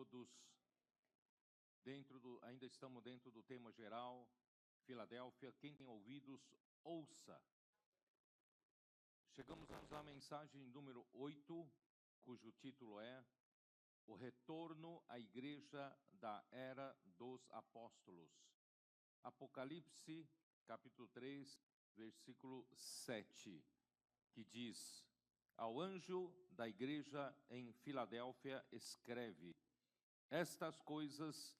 todos. Ainda estamos dentro do tema geral, Filadélfia. Quem tem ouvidos, ouça. Chegamos à mensagem número 8, cujo título é O Retorno à Igreja da Era dos Apóstolos. Apocalipse, capítulo 3, versículo 7, que diz: Ao anjo da igreja em Filadélfia escreve: Estas coisas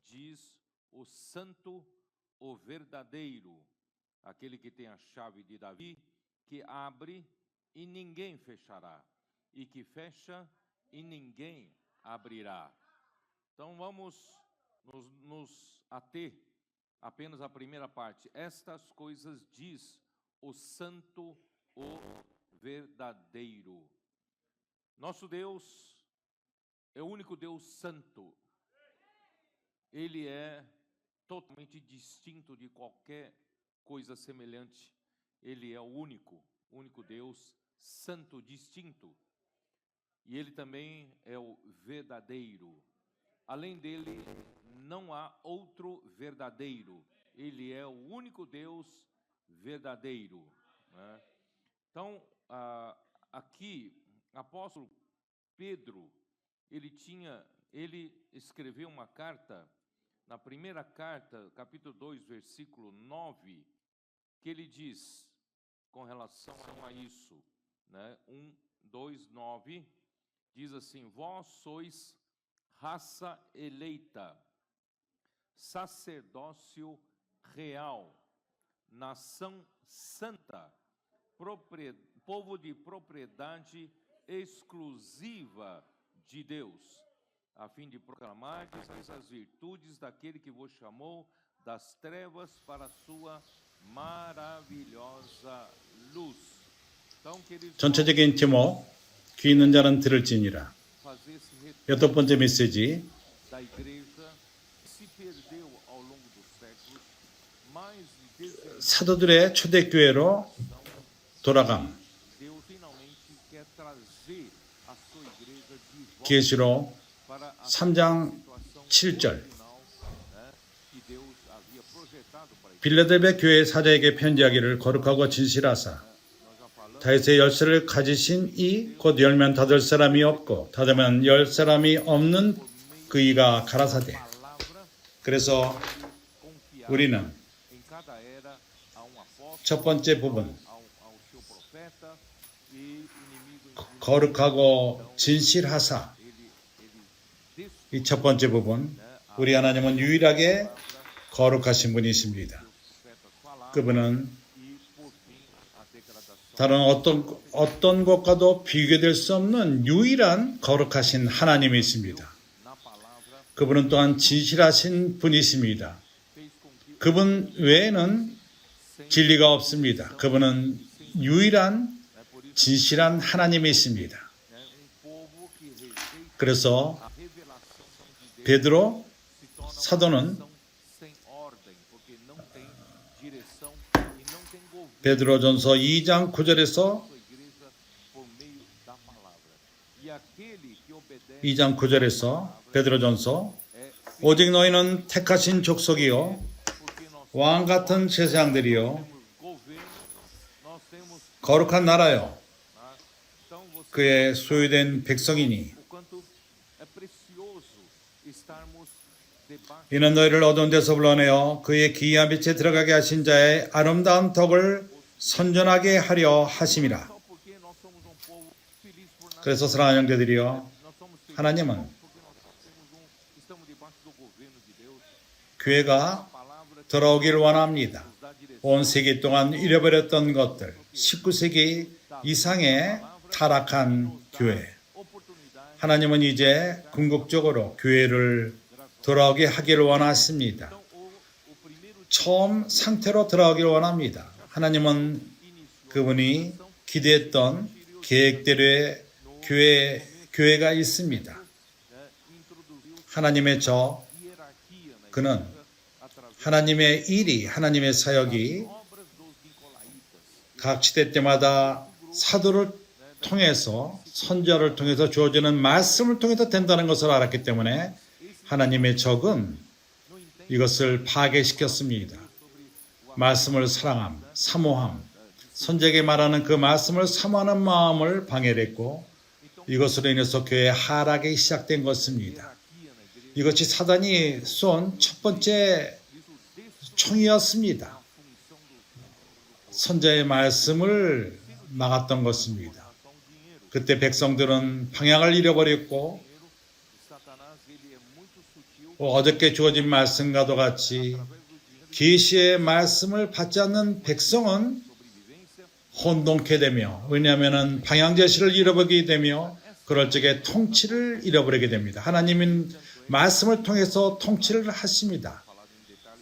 diz o santo, o verdadeiro, aquele que tem a chave de Davi, que abre e ninguém fechará, e que fecha e ninguém abrirá. Então vamos nos ater apenas à primeira parte. Estas coisas diz o santo, o verdadeiro. Nosso Deus é o único Deus santo. Ele é totalmente distinto de qualquer coisa semelhante. Ele é o único Deus santo, distinto. E ele também é o verdadeiro. Além dele, não há outro verdadeiro. Ele é o único Deus verdadeiro, né? Então, aqui, o apóstolo Pedro, ele escreveu uma carta, na primeira carta, capítulo 2, versículo 9, que ele diz, com relação a isso, né? 9, diz assim: Vós sois raça eleita, sacerdócio real, nação santa, povo de propriedade exclusiva de Deus, a fim de proclamar as virtudes daquele que vos chamou das trevas para a sua maravilhosa luz. Então, queridos, 전체적인 제목, 귀 있는 자는 들을지니라. 여덟 번째 메시지, 사도들의 초대교회로 돌아감. 계시록 3장 7절. 빌라델베 교회 사자에게 편지하기를 거룩하고 진실하사 다윗의 열쇠를 가지신 이 곧 열면 닫을 사람이 없고 닫으면 열 사람이 없는 그 이가 가라사대. 그래서 우리는 첫 번째 부분, 거룩하고 진실하사, 이 첫 번째 부분, 우리 하나님은 유일하게 거룩하신 분이십니다. 그분은 다른 어떤 것과도 비교될 수 없는 유일한 거룩하신 하나님이십니다. 그분은 또한 진실하신 분이십니다. 그분 외에는 진리가 없습니다. 그분은 유일한 진실한 하나님이십니다. 그래서 베드로 사도는 베드로전서 2장 9절에서 2장 9절에서 베드로전서 오직 너희는 택하신 족속이요 왕 같은 제사장들이요 거룩한 나라요 그의 소유된 백성이니 이는 너희를 어두운 데서 불러내어 그의 기이한 빛에 들어가게 하신 자의 아름다운 덕을 선전하게 하려 하심이라. 그래서 사랑하는 형제들이여, 하나님은 교회가 돌아오기를 원합니다. 온 세기 동안 잃어버렸던 것들, 19세기 이상의 타락한 교회. 하나님은 이제 궁극적으로 교회를 돌아오게 하기를 원하십니다. 처음 상태로 돌아오기를 원합니다. 하나님은 그분이 기대했던 계획대로의 교회가 있습니다. 하나님의 그는 하나님의 일이, 하나님의 사역이 각 시대 때마다 사도를 통해서 선지자를 통해서 주어지는 말씀을 통해서 된다는 것을 알았기 때문에 하나님의 적은 이것을 파괴시켰습니다. 말씀을 사랑함, 사모함, 선지자에게 말하는 그 말씀을 사모하는 마음을 방해를 했고 이것으로 인해서 교회의 하락이 시작된 것입니다. 이것이 사단이 쏜 첫 번째 총이었습니다. 선지자의 말씀을 막았던 것입니다. 그때 백성들은 방향을 잃어버렸고 어저께 주어진 말씀과도 같이 계시의 말씀을 받지 않는 백성은 혼동케 되며 왜냐하면 방향 제시를 잃어버리게 되며 그럴 적에 통치를 잃어버리게 됩니다. 하나님은 말씀을 통해서 통치를 하십니다.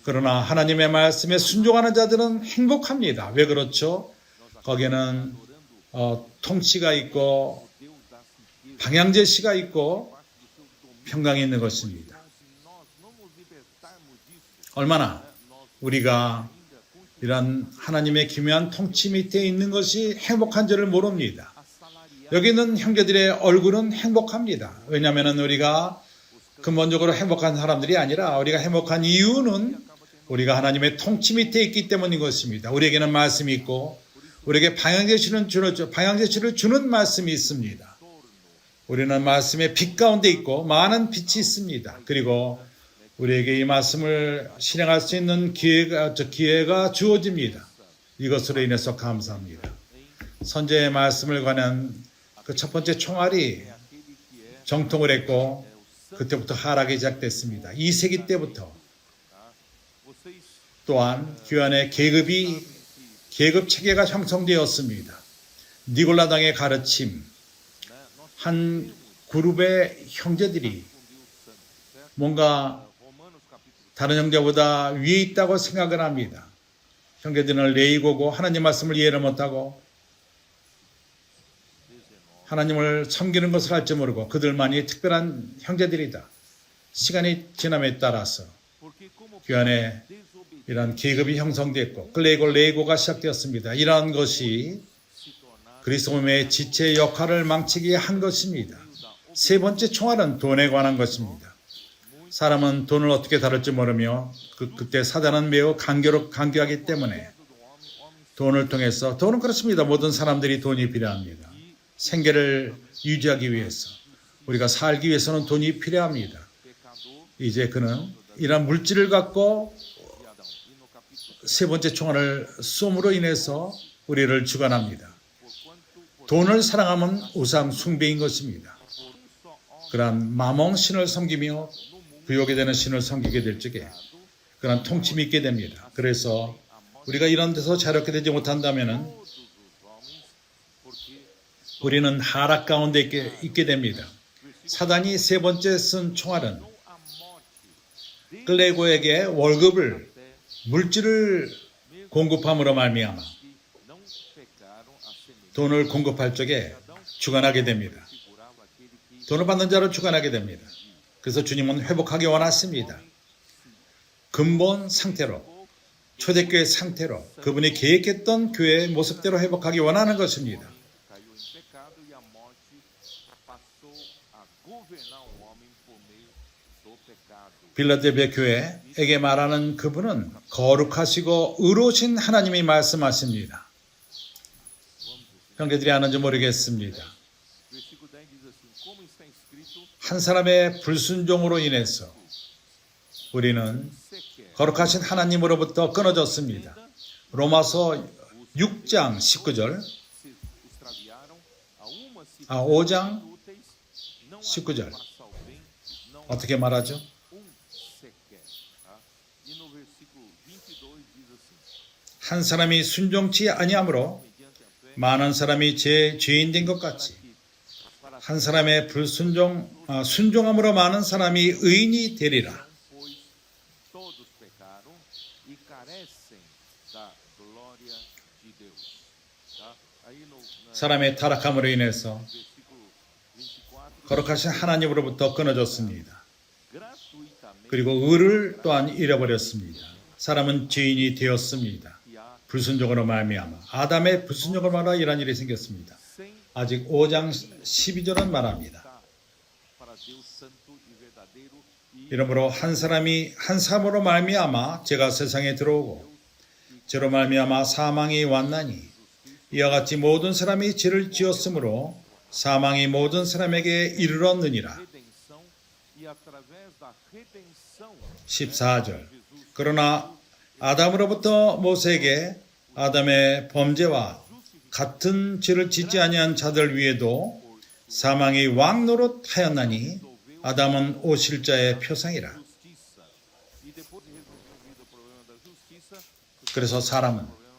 그러나 하나님의 말씀에 순종하는 자들은 행복합니다. 왜 그렇죠? 거기에는 통치가 있고 방향 제시가 있고 평강이 있는 것입니다. 얼마나 우리가 이런 하나님의 기묘한 통치 밑에 있는 것이 행복한 줄을 모릅니다. 여기 있는 형제들의 얼굴은 행복합니다. 왜냐하면 우리가 근본적으로 행복한 사람들이 아니라 우리가 행복한 이유는 우리가 하나님의 통치 밑에 있기 때문인 것입니다. 우리에게는 말씀이 있고 우리에게 방향 제시를 주는 말씀이 있습니다. 우리는 말씀의 빛 가운데 있고 많은 빛이 있습니다. 그리고 우리에게 이 말씀을 실행할 수 있는 기회가 주어집니다. 이것으로 인해서 감사합니다. 선지자의 말씀을 관한 그 첫 번째 총알이 정통을 했고 그때부터 하락이 시작됐습니다. 2세기 때부터 또한 교회 안에 계급 체계가 형성되었습니다. 니골라당의 가르침, 한 그룹의 형제들이 뭔가 다른 형제보다 위에 있다고 생각을 합니다. 형제들은 레이고고 하나님 말씀을 이해를 못하고 하나님을 섬기는 것을 할 줄 모르고 그들만이 특별한 형제들이다. 시간이 지남에 따라서 교회 안에 이런 계급이 형성됐고 클레이고 레이고가 시작되었습니다. 이러한 것이 그리스도의 지체의 역할을 망치게 한 것입니다. 세 번째 총알은 돈에 관한 것입니다. 사람은 돈을 어떻게 다룰지 모르며 그때 사단은 매우 간교하기 때문에 돈을 통해서 돈은 그렇습니다. 모든 사람들이 돈이 필요합니다. 생계를 유지하기 위해서 우리가 살기 위해서는 돈이 필요합니다. 이제 그는 이런 물질을 갖고 세 번째 총알을 쏨으로 인해서 우리를 주관합니다. 돈을 사랑하면 우상 숭배인 것입니다. 그러한 마몽 신을 섬기며 부욕에 되는 신을 섬기게 될 적에 그러한 통침이 있게 됩니다. 그래서 우리가 이런 데서 자유롭게 되지 못한다면 우리는 하락 가운데 있게 됩니다. 사단이 세 번째 쓴 총알은 클레고에게 월급을 물질을 공급함으로 말미암아 돈을 공급할 적에 주관하게 됩니다. 돈을 받는 자를 주관하게 됩니다. 그래서 주님은 회복하기 원하십니다. 근본 상태로 초대교회 상태로 그분이 계획했던 교회의 모습대로 회복하기 원하는 것입니다. 빌라델비아 교회에게 말하는 그분은 거룩하시고 의로우신 하나님이 말씀하십니다. 형제들이 아는지 모르겠습니다. 한 사람의 불순종으로 인해서 우리는 거룩하신 하나님으로부터 끊어졌습니다. 로마서 6장 19절 5장 19절 어떻게 말하죠? 한 사람이 순종치 아니하므로 많은 사람이 죄인 된 것 같이 한 사람의 순종함으로 많은 사람이 의인이 되리라. 사람의 타락함으로 인해서 거룩하신 하나님으로부터 끊어졌습니다. 그리고 의를 또한 잃어버렸습니다. 사람은 죄인이 되었습니다. 불순종으로 말미암아 아담의 불순종으로 말미암아 이런 일이 생겼습니다. 아직 5장 12절은 말합니다. para Deus santo e verdadeiro e 이러므로 한 사람이 한 사람으로 말미암아 죄가 세상에 들어오고 죄로 말미암아 사망이 왔나니 이와 같이 모든 사람이 죄를 지었으므로 사망이 모든 사람에게 이르렀느니라. redenção e através da redenção 14절. 그러나 아담으로부터 모세에게 아담의 범죄와 같은 죄를 짓지 아니한 자들 위에도 사망이 왕노릇하였나니 아담은 오실자의 표상이라. justiça. E depois de resolvido o problema da justiça, 그래서 사람은 o problema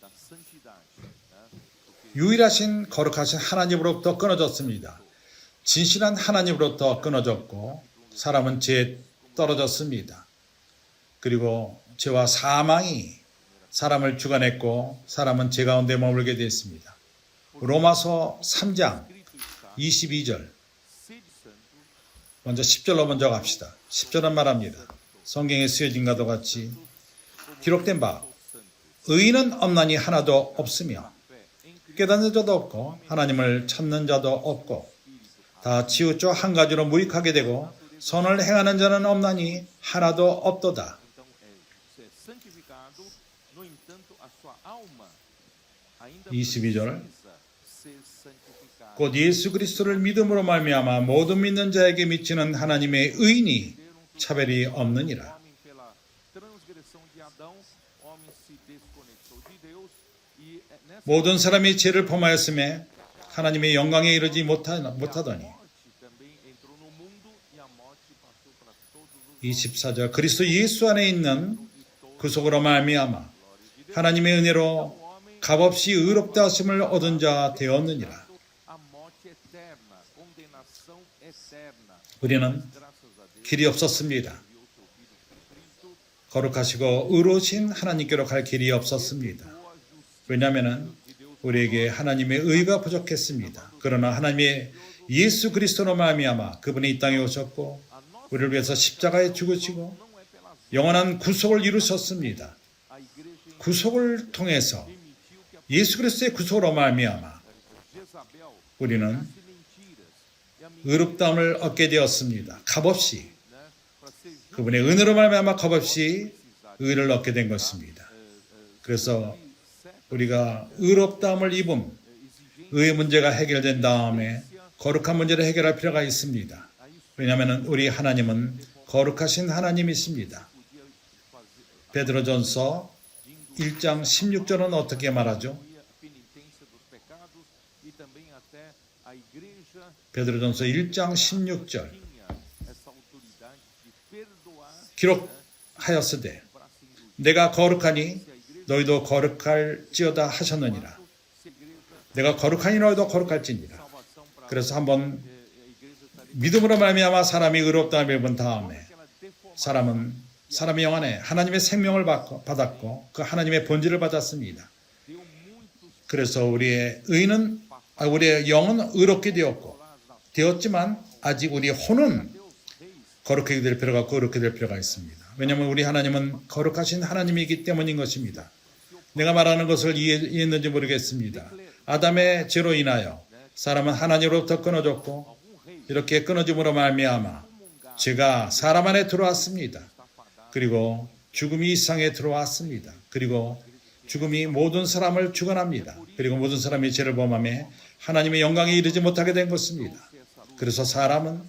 da santidade, né? 유일하신 거룩하신 하나님으로부터 끊어졌습니다. 진실한 하나님으로부터 끊어졌고 사람은 죄에 떨어졌습니다. 그리고 죄와 사망이 사람을 주관했고 사람은 죄 가운데 머물게 되었습니다. 로마서 3장 22절. Sede santo, 먼저 10절로 먼저 갑시다. 10절은 말합니다. 성경에 쓰여진 것과 같이 기록된 바 의인은 없나니 하나도 없으며 깨닫는 자도 없고 하나님을 찾는 자도 없고 다 치우쳐 한 가지로 무익하게 되고 선을 행하는 자는 없나니 하나도 없도다. então é santificado, no entanto a sua alma ainda 22절. precisa ser santificada. 곧 예수 그리스도를 믿음으로 말미암아 모든 믿는 자에게 미치는 하나님의 의인이 차별이 없느니라. Homem pela transgressão de Adão, homem se desconectou de Deus e nessa 모든 사람이 죄를 범하였음에 하나님의 영광에 이르지 못하더니 morte também entrou no mundo e a morte passou para todos os 24절. 그리스도 예수 안에 있는 구속으로 말미암아 하나님의 은혜로 값없이 의롭다 하심을 얻은 자 되었느니라. a morte eterna, condenação eterna. 우리는 Graças a Deus, 길이 없었습니다. enviou seu filho Cristo, 거룩하시고 의로우신 하나님께로 갈 길이 없었습니다. a justiça 왜냐하면 우리에게 하나님의 의가 부족했습니다. 그러나 하나님의 예수 그리스도로 말미암아 그분이 이 땅에 오셨고 우리를 위해서 십자가에 죽으시고 não é pelas 영원한 구속을 이루셨습니다. a igreja 구속을 통해서 permitiu que a 예수 그리스도의 구속으로 말미암아 Jezabel 우리는 desse mentiras e a mentira, 의롭다함을 얻게 되었습니다. 값없이 né, para ser justo, 그분의 은혜로 말미암아 값없이 의를 얻게 된 것입니다. 그래서 우리가 의롭다함을 입음 의의 문제가 해결된 다음에 거룩한 문제를 해결할 필요가 있습니다. 왜냐하면 우리 하나님은 거룩하신 하나님이십니다. 베드로전서 1장 16절은 어떻게 말하죠? a penitência dos pecados e também até a igreja 베드로전서 1장 16절 tinha essa autoridade de perdoar 기록하였으되 내가 거룩하니 너희도 거룩할지어다 하셨느니라. se a igreja 내가 거룩하니 너희도 거룩할지니라. salvação para 그래서 한번 a igreja estaria 믿음으로 말미암아 사람이 의롭다함을 입은 다음에 aquela deformação 사람은 사람의 영 안에 하나님의 생명을 받았고 그 하나님의 본질을 받았습니다. deu muitos 그래서 우리의 우리의 영은 의롭게 되었지만 아직 우리의 혼은 거룩하게 될 필요가 없고 의롭게 될 필요가 있습니다. 왜냐하면 우리 하나님은 거룩하신 하나님이기 때문인 것입니다. 내가 말하는 것을 이해했는지 모르겠습니다. 아담의 죄로 인하여 사람은 하나님으로부터 끊어졌고 이렇게 끊어짐으로 말미암아 죄가 사람 안에 들어왔습니다. 그리고 죽음이 이 세상에 들어왔습니다. 그리고 죽음이 모든 사람을 주관합니다. 그리고 모든 사람이 죄를 범하며 하나님의 영광에 이르지 못하게 된 것입니다. 그래서 사람은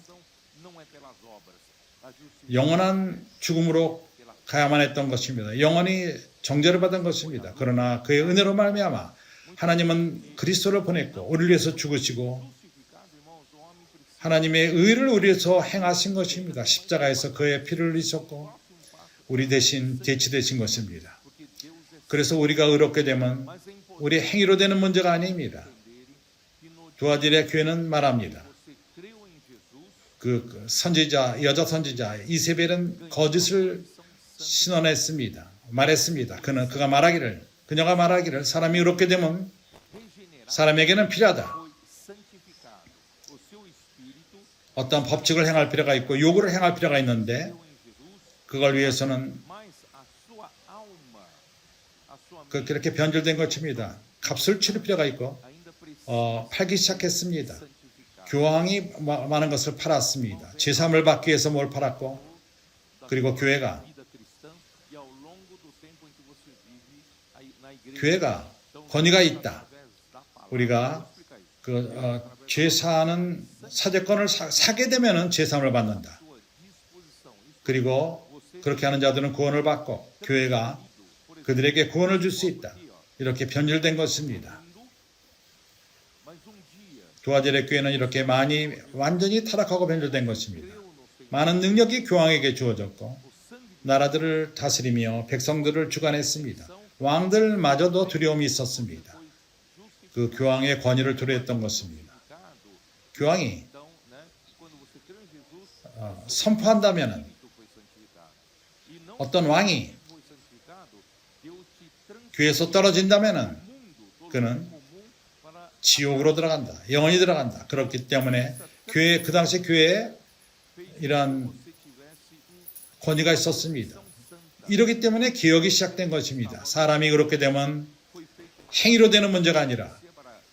não é pelas obras. A justiça 영원한 죽음으로 가야만 했던 것입니다. 영원히 정죄를 받은 것입니다. 그러나 그의 은혜로 말미암아 하나님은 그리스도를 보냈고 우리를 위해서 죽으시고 crucificado, irmãos, o homem precisa 하나님의 의를 우리 위해서 행하신 것입니다. 십자가에서 그의 피를 흘리셨고 우리 대신 대치되신 것입니다. porque Deus é 그래서 우리가 의롭게 되면 mas é importante 우리 행위로 되는 문제가 아닙니다. que no 두아디의 교회는 말합니다. você creu em Jesus, 그 선지자, 여자 선지자 이세벨은 거짓을 신원했습니다. 말했습니다. 그녀가 말하기를 사람이 의롭게 되면 regenerado, 사람에게는 필요하다. foi santificado. O seu espírito 어떤 법칙을 행할 필요가 있고 요구를 행할 필요가 있는데 creu em Jesus, 그걸 위해서는 mas a sua alma, a sua mente 그렇게 변질된 것입니다. 값을 치를 필요가 있고 ainda precisa 팔기 시작했습니다. 교황이 많은 것을 팔았습니다. 제3을 받기 위해서 뭘 팔았고, 그리고 교회가 권위가 있다. 우리가 죄 사는 사제권을 사게 되면은 제3을 받는다. 그리고 그렇게 하는 자들은 구원을 받고 교회가 그들에게 구원을 줄 수 있다. 이렇게 변질된 것입니다. 교화절의 교회는 이렇게 완전히 타락하고 변질된 것입니다. 많은 능력이 교황에게 주어졌고 나라들을 다스리며 백성들을 주관했습니다. 왕들마저도 두려움이 있었습니다. 그 교황의 권위를 두려워했던 것입니다. 교황이 선포한다면 어떤 왕이 교회에서 떨어진다면 그는 지옥으로 들어간다. 영원히 들어간다. 그렇기 때문에 그 당시 교회에 이러한 권위가 있었습니다. 이렇기 때문에 개혁이 시작된 것입니다. 사람이 그렇게 되면 행위로 되는 문제가 아니라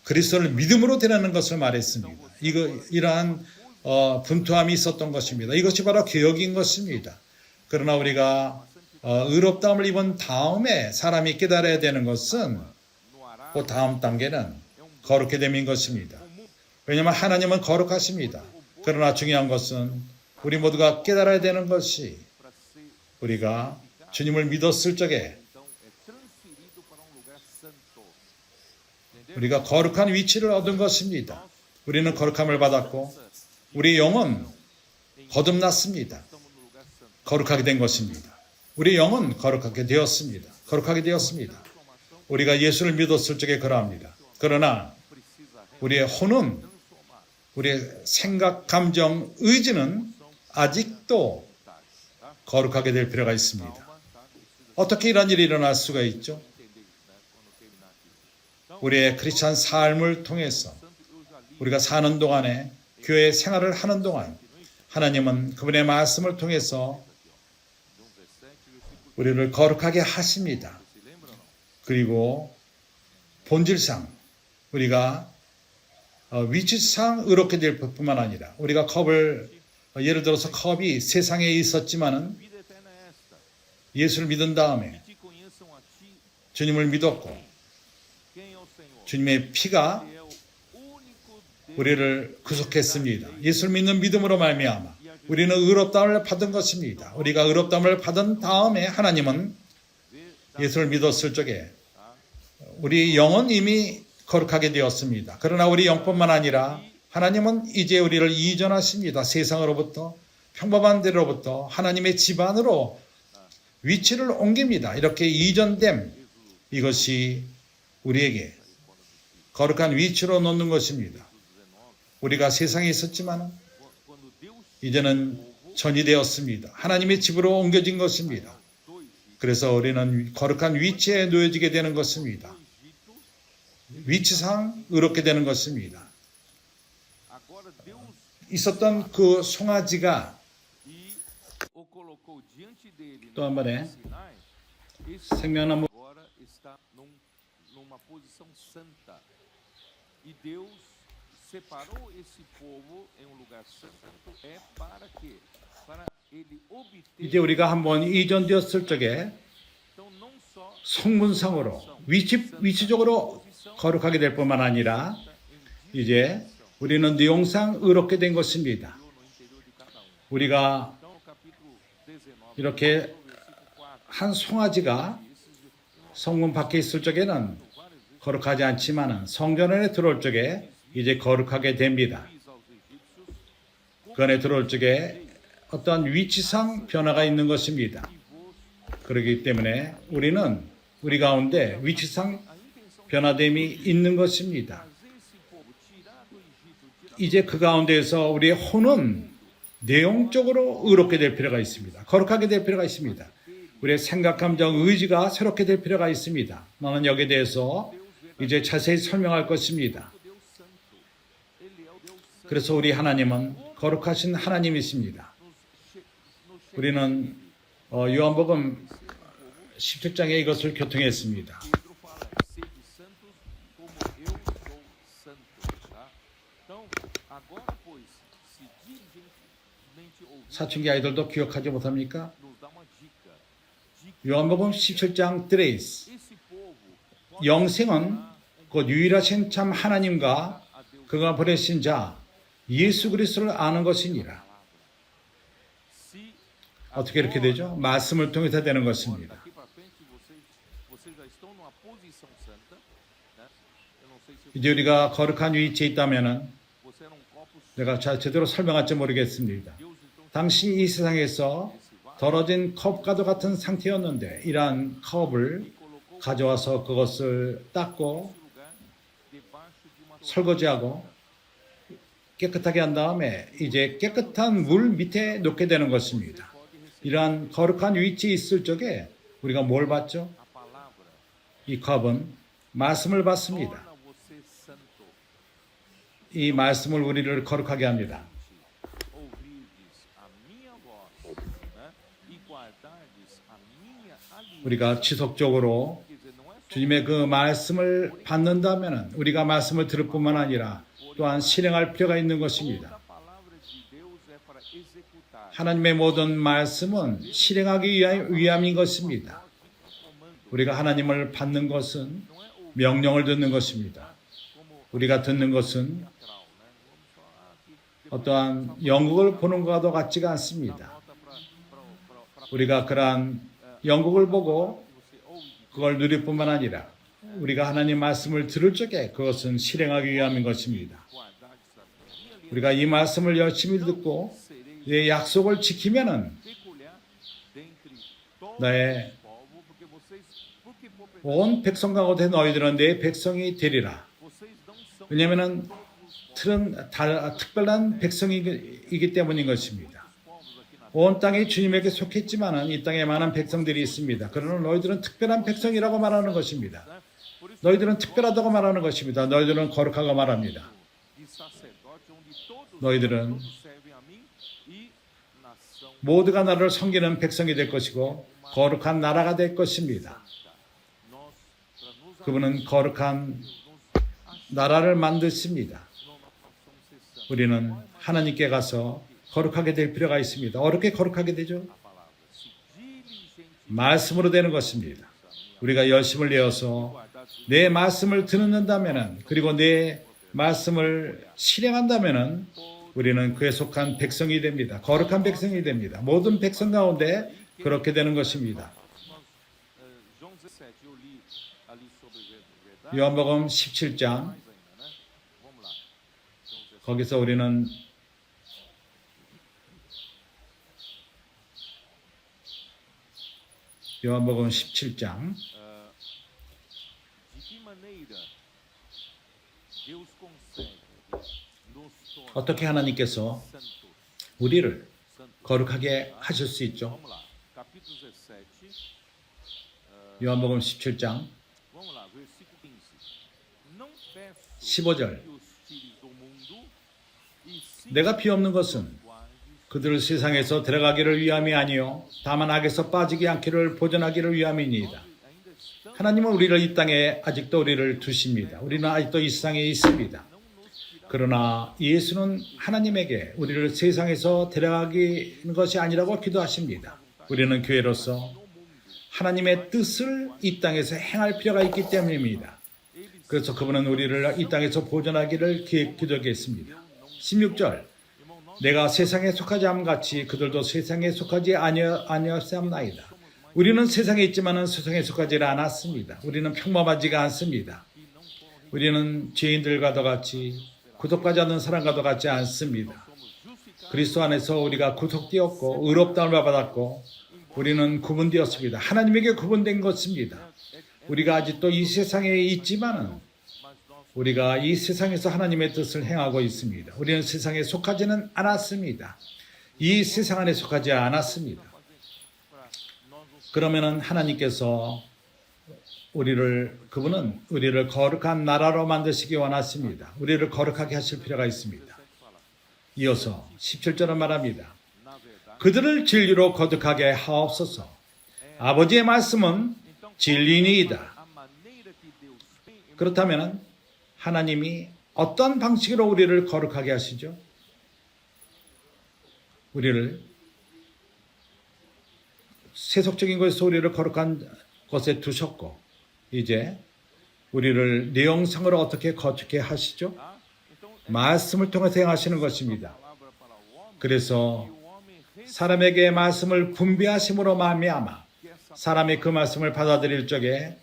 그리스도를 믿음으로 되는 것을 말했습니다. 이러한 분투함이 있었던 것입니다. 이것이 바로 개혁인 것입니다. 그러나 우리가 의롭다함을 입은 다음에 사람이 깨달아야 되는 것은 그 다음 단계는 거룩해 됨인 것입니다. 왜냐하면 하나님은 거룩하십니다. 그러나 중요한 것은 우리 모두가 깨달아야 되는 것이 우리가 주님을 믿었을 적에 우리가 거룩한 위치를 얻은 것입니다. 우리는 거룩함을 받았고 우리 영은 거듭났습니다. 거룩하게 된 것입니다. 우리 영은 거룩하게 되었습니다. 거룩하게 되었습니다. 우리가 예수를 믿었을 적에 그러합니다. 그러나 우리의 혼은, 우리의 생각, 감정, 의지는 아직도 거룩하게 될 필요가 있습니다. 어떻게 이런 일이 일어날 수가 있죠? 우리의 크리스찬 삶을 통해서 우리가 사는 동안에 교회 생활을 하는 동안 하나님은 그분의 말씀을 통해서 우리를 거룩하게 하십니다. 그리고 본질상 우리가 위치상 의롭게 될 뿐만 아니라 우리가 예를 들어서 컵이 세상에 있었지만은 예수를 믿은 다음에 주님을 믿었고 주님의 피가 우리를 구속했습니다. 예수를 믿는 믿음으로 말미암아 우리는 의롭다함을 받은 것입니다. 우리가 의롭다함을 받은 다음에 하나님은 예수를 믿었을 적에 우리 영은 이미 거룩하게 되었습니다. 그러나 우리 영뿐만 아니라 하나님은 이제 우리를 이전하십니다. 세상으로부터 평범한 데로부터 하나님의 집안으로 위치를 옮깁니다. 이렇게 이전됨, 이것이 우리에게 거룩한 위치로 놓는 것입니다. 우리가 세상에 있었지만 이제는 전이되었습니다. 하나님의 집으로 옮겨진 것입니다. 그래서 우리는 거룩한 위치에 놓여지게 되는 것입니다. 위치상 의롭게 되는 것입니다. 있었던 그 송아지가 또 한 번에 생명나무 이제 우리가 한번 이전되었을 적에 성문상으로 위치적으로 거룩하게 될 뿐만 아니라 이제 우리는 내용상 의롭게 된 것입니다. 우리가 이렇게 한 송아지가 성문 밖에 있을 적에는 거룩하지 않지만 성전 안에 들어올 적에 이제 거룩하게 됩니다. 그 안에 들어올 적에 어떠한 위치상 변화가 있는 것입니다. 그렇기 때문에 우리는 우리 가운데 위치상 변화됨이 있는 것입니다. 이제 그 가운데에서 우리의 혼은 내용적으로 의롭게 될 필요가 있습니다. 거룩하게 될 필요가 있습니다. 우리의 생각, 감정, 의지가 새롭게 될 필요가 있습니다. 나는 여기에 대해서 이제 자세히 설명할 것입니다. 그래서 우리 하나님은 거룩하신 하나님이십니다. 우리는 요한복음 17장에 이것을 교통했습니다. 사춘기 아이들도 기억하지 못합니까? nos dá uma dica. 요한복음 17장 3. Esse povo pode 영생은 곧 유일하신 참 하나님과 a Deus 그가 보내신 자 예수 그리스도를 아는 것이니라. se 어떻게 이렇게 되죠? 말씀을 통해서 되는 것입니다. daqui para frente vocês já estão numa posição santa, né? Eu não sei se 이제 우리가 거룩한 위치에 있다면은 você era um copo 내가 제대로 설명할지 모르겠습니다. Deus então 당신이 이 세상에서 더러진 컵과도 같은 상태였는데 이러한 컵을 colocou 가져와서 그것을 닦고 esse lugar debaixo de uma 설거지하고 깨끗하게 한 다음에 이제 깨끗한 물 밑에 놓게 되는 것입니다. 이러한 거룩한 위치에 있을 적에 우리가 뭘 받죠? a palavra 이 컵은 말씀을 받습니다. torna você santo. 이 말씀을 우리를 거룩하게 합니다. Ouvirdes a minha voz, né? E guardardes a minha aliança. 우리가 지속적으로 Quer dizer, não é só 주님의 그 말씀을 받는다면 우리가 말씀을 들을 뿐만 아니라 또한 실행할 필요가 있는 것입니다. toda a palavra de Deus é para executar. 하나님의 모든 말씀은 실행하기 위함인 것입니다. Comando. 우리가 하나님을 받는 것은 Não é ouvir 명령을 듣는 것입니다. como 우리가 듣는 것은 teatral, né? Vamos falar aqui. 어떠한 연극을 보는 것과도 같지가 않습니다. Nota para 우리가 그러한 연극을 보고 você ouve 그걸 누릴 뿐만 아니라 우리가 하나님 말씀을 들을 적에 그것은 실행하기 위함인 것입니다. guardardes a minha aliança. 우리가 이 말씀을 열심히 듣고 Sereis 내 약속을 지키면은 peculiar dentre todos 나의 os povos, porque por 온 백성 가운데 너희들은 내 백성이 되리라. vocês não são 왜냐하면 특별한 백성이기 때문인 것입니다. povos aqui na 온 땅이 주님에게 속했지만은 이 땅에 많은 백성들이 있습니다. 그러나 너희들은 특별한 백성이라고 말하는 것입니다. terra. Por isso 너희들은 특별하다고 말하는 것입니다. 너희들은 거룩하고 말합니다. de sacerdote onde todos 너희들은 servem a mim e nação 모두가 나를 섬기는 백성이 될 것이고 거룩한 나라가 될 것입니다. nós para nos 그분은 거룩한 나라를 만드십니다. somos ser santos. 우리는 하나님께 가서 거룩하게 될 필요가 있습니다. 어떻게 거룩하게 되죠? A palavra se diligente 말씀으로 되는 것입니다. 우리가 열심을 내어서 내 말씀을 듣는다면은 그리고 내 말씀을 실행한다면은 우리는 그에 속한 백성이 됩니다. 거룩한 백성이 됩니다. 모든 백성 가운데 그렇게 되는 것입니다. João 17 eu li ali sobre verdade 요한복음 17장 mais ainda, né? Vamos lá. João 17. 거기서 우리는 요한복음 17장 De que maneira Deus consegue nos tornar 어떻게 하나님께서 santos? 우리를 Santos. 거룩하게 하실 수 있죠? Vamos lá. Capítulo 17. 요한복음 17장 Vamos lá, versículo 15. Não peço 15절 que os tires do mundo e sim 내가 피 없는 것은 guardes 그들을 세상에서 데려가기를 위함이 아니요 다만 악에서 빠지지 않기를 보존하기를 위함이니이다. ainda estão 하나님은 우리를 이 땅에 아직도 우리를 두십니다. 우리는 아직도 이 세상에 있습니다. 그러나 예수는 하나님에게 우리를 세상에서 데려가기는 것이 아니라고 기도하십니다. 우리는 교회로서 하나님의 뜻을 이 땅에서 행할 필요가 있기 때문입니다. 그래서 그분은 우리를 이 땅에서 보존하기를 기도하겠습니다. 16절 내가 세상에 속하지 않음 같이 그들도 세상에 속하지 아니하옵나이다. 우리는 세상에 있지만은 세상에 속하지 않았습니다. 우리는 평범하지가 않습니다. 우리는 죄인들과도 같이 구속하지 않는 사람과도 같지 않습니다. 그리스도 안에서 우리가 구속되었고 의롭다함을 받았고 우리는 구분되었습니다. 하나님에게 구분된 것입니다. 우리가 아직도 이 세상에 있지만은 우리가 이 세상에서 하나님의 뜻을 행하고 있습니다. 우리는 세상에 속하지는 않았습니다. 이 세상 안에 속하지 않았습니다. 그러면은 하나님께서 그분은 우리를 거룩한 나라로 만드시기 원하십니다. 우리를 거룩하게 하실 필요가 있습니다. 이어서 17절은 말합니다. 그들을 진리로 거듭하게 하옵소서. 아버지의 말씀은 진리니이다. a maneira que Deus tem 그렇다면 하나님이 어떤 방식으로 우리를 거룩하게 하시죠? 우리를 세속적인 것에서 우리를 거룩한 것에 두셨고 이제 우리를 내용상으로 어떻게 거룩해 하시죠? 말씀을 통해서 행하시는 것입니다. 그래서 사람에게 말씀을 분배하심으로 말미암아 사람이 그 말씀을 받아들일 적에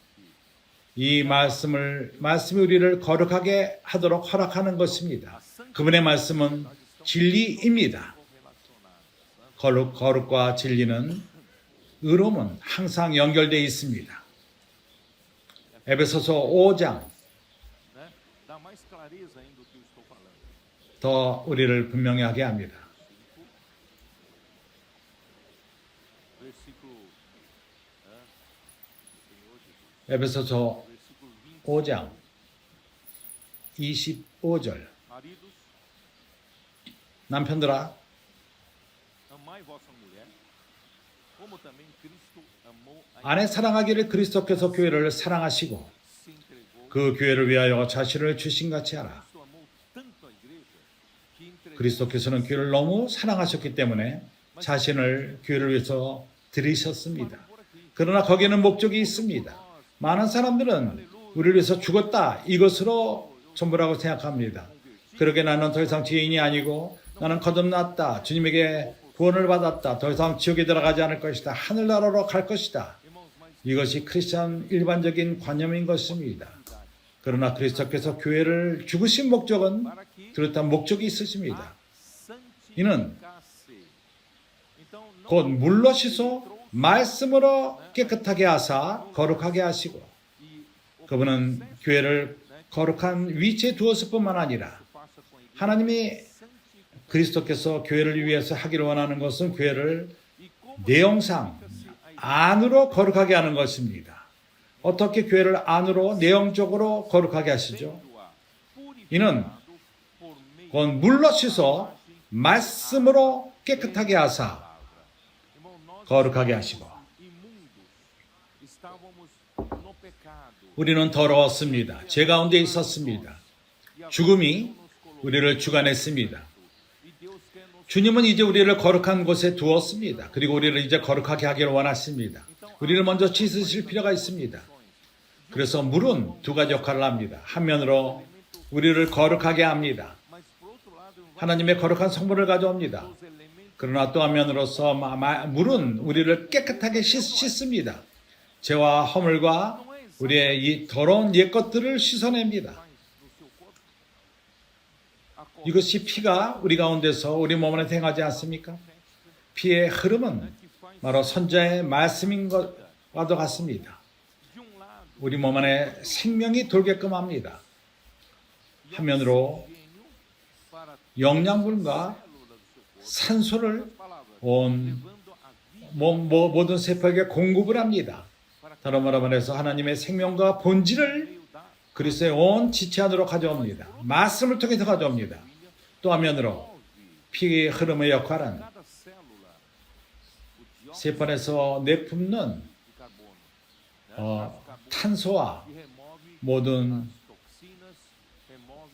이 말씀이 우리를 거룩하게 하도록 허락하는 것입니다. 그분의 말씀은 진리입니다. 거룩과 진리는 의로움은 항상 연결되어 있습니다. 에베소서 5장 더 우리를 분명히 하게 합니다. 에베소서 5장 25절 남편들아 아내 사랑하기를 그리스도께서 교회를 사랑하시고 그 교회를 위하여 자신을 주신같이 하라. 그리스도께서는 교회를 너무 사랑하셨기 때문에 자신을 교회를 위해서 드리셨습니다. 그러나 거기에는 목적이 있습니다. 많은 사람들은 우리를 위해서 죽었다 이것으로 전부라고 생각합니다. 그러게 나는 더 이상 죄인이 아니고 나는 거듭났다. 주님에게 구원을 받았다. 더 이상 지옥에 들어가지 않을 것이다. 하늘나라로 갈 것이다. 이것이 크리스천 일반적인 관념인 것입니다. 그러나 그리스도께서 교회를 죽으신 목적은 그렇다는 목적이 있으십니다. 이는 곧 물로 씻어 말씀으로 깨끗하게 하사 거룩하게 하시고 그분은 교회를 거룩한 위치에 두었을 뿐만 아니라 하나님이 그리스도께서 교회를 위해서 하기를 원하는 것은 교회를 내용상 안으로 거룩하게 하는 것입니다. 어떻게 교회를 안으로 내용적으로 거룩하게 하시죠? 이는 곧 물로 씻어 말씀으로 깨끗하게 하사 거룩하게 하시고 우리는 더러웠습니다. 죄 가운데 있었습니다. 죽음이 우리를 주관했습니다. 주님은 이제 우리를 거룩한 곳에 두었습니다. 그리고 우리를 이제 거룩하게 하기를 원하십니다. 우리를 먼저 씻으실 필요가 있습니다. 그래서 물은 두 가지 역할을 합니다. 한 면으로 우리를 거룩하게 합니다. 하나님의 거룩한 성분을 가져옵니다. 그러나 또 한면으로서 물은 우리를 깨끗하게 씻습니다. 죄와 허물과 우리의 이 더러운 옛것들을 씻어냅니다. 이것이 피가 우리 가운데서 우리 몸 안에 행하지 않습니까? 피의 흐름은 바로 선자의 말씀인 것과도 같습니다. 우리 몸 안에 생명이 돌게끔 합니다. 한면으로 영양분과 산소를 온 모든 세포에게 공급을 합니다. 다른 말로 해서 하나님의 생명과 본질을 그리스도의 온 지체 안으로 가져옵니다. 말씀을 통해서 가져옵니다. 또 한면으로 피의 흐름의 역할은 세포에서 내뿜는 탄소와 모든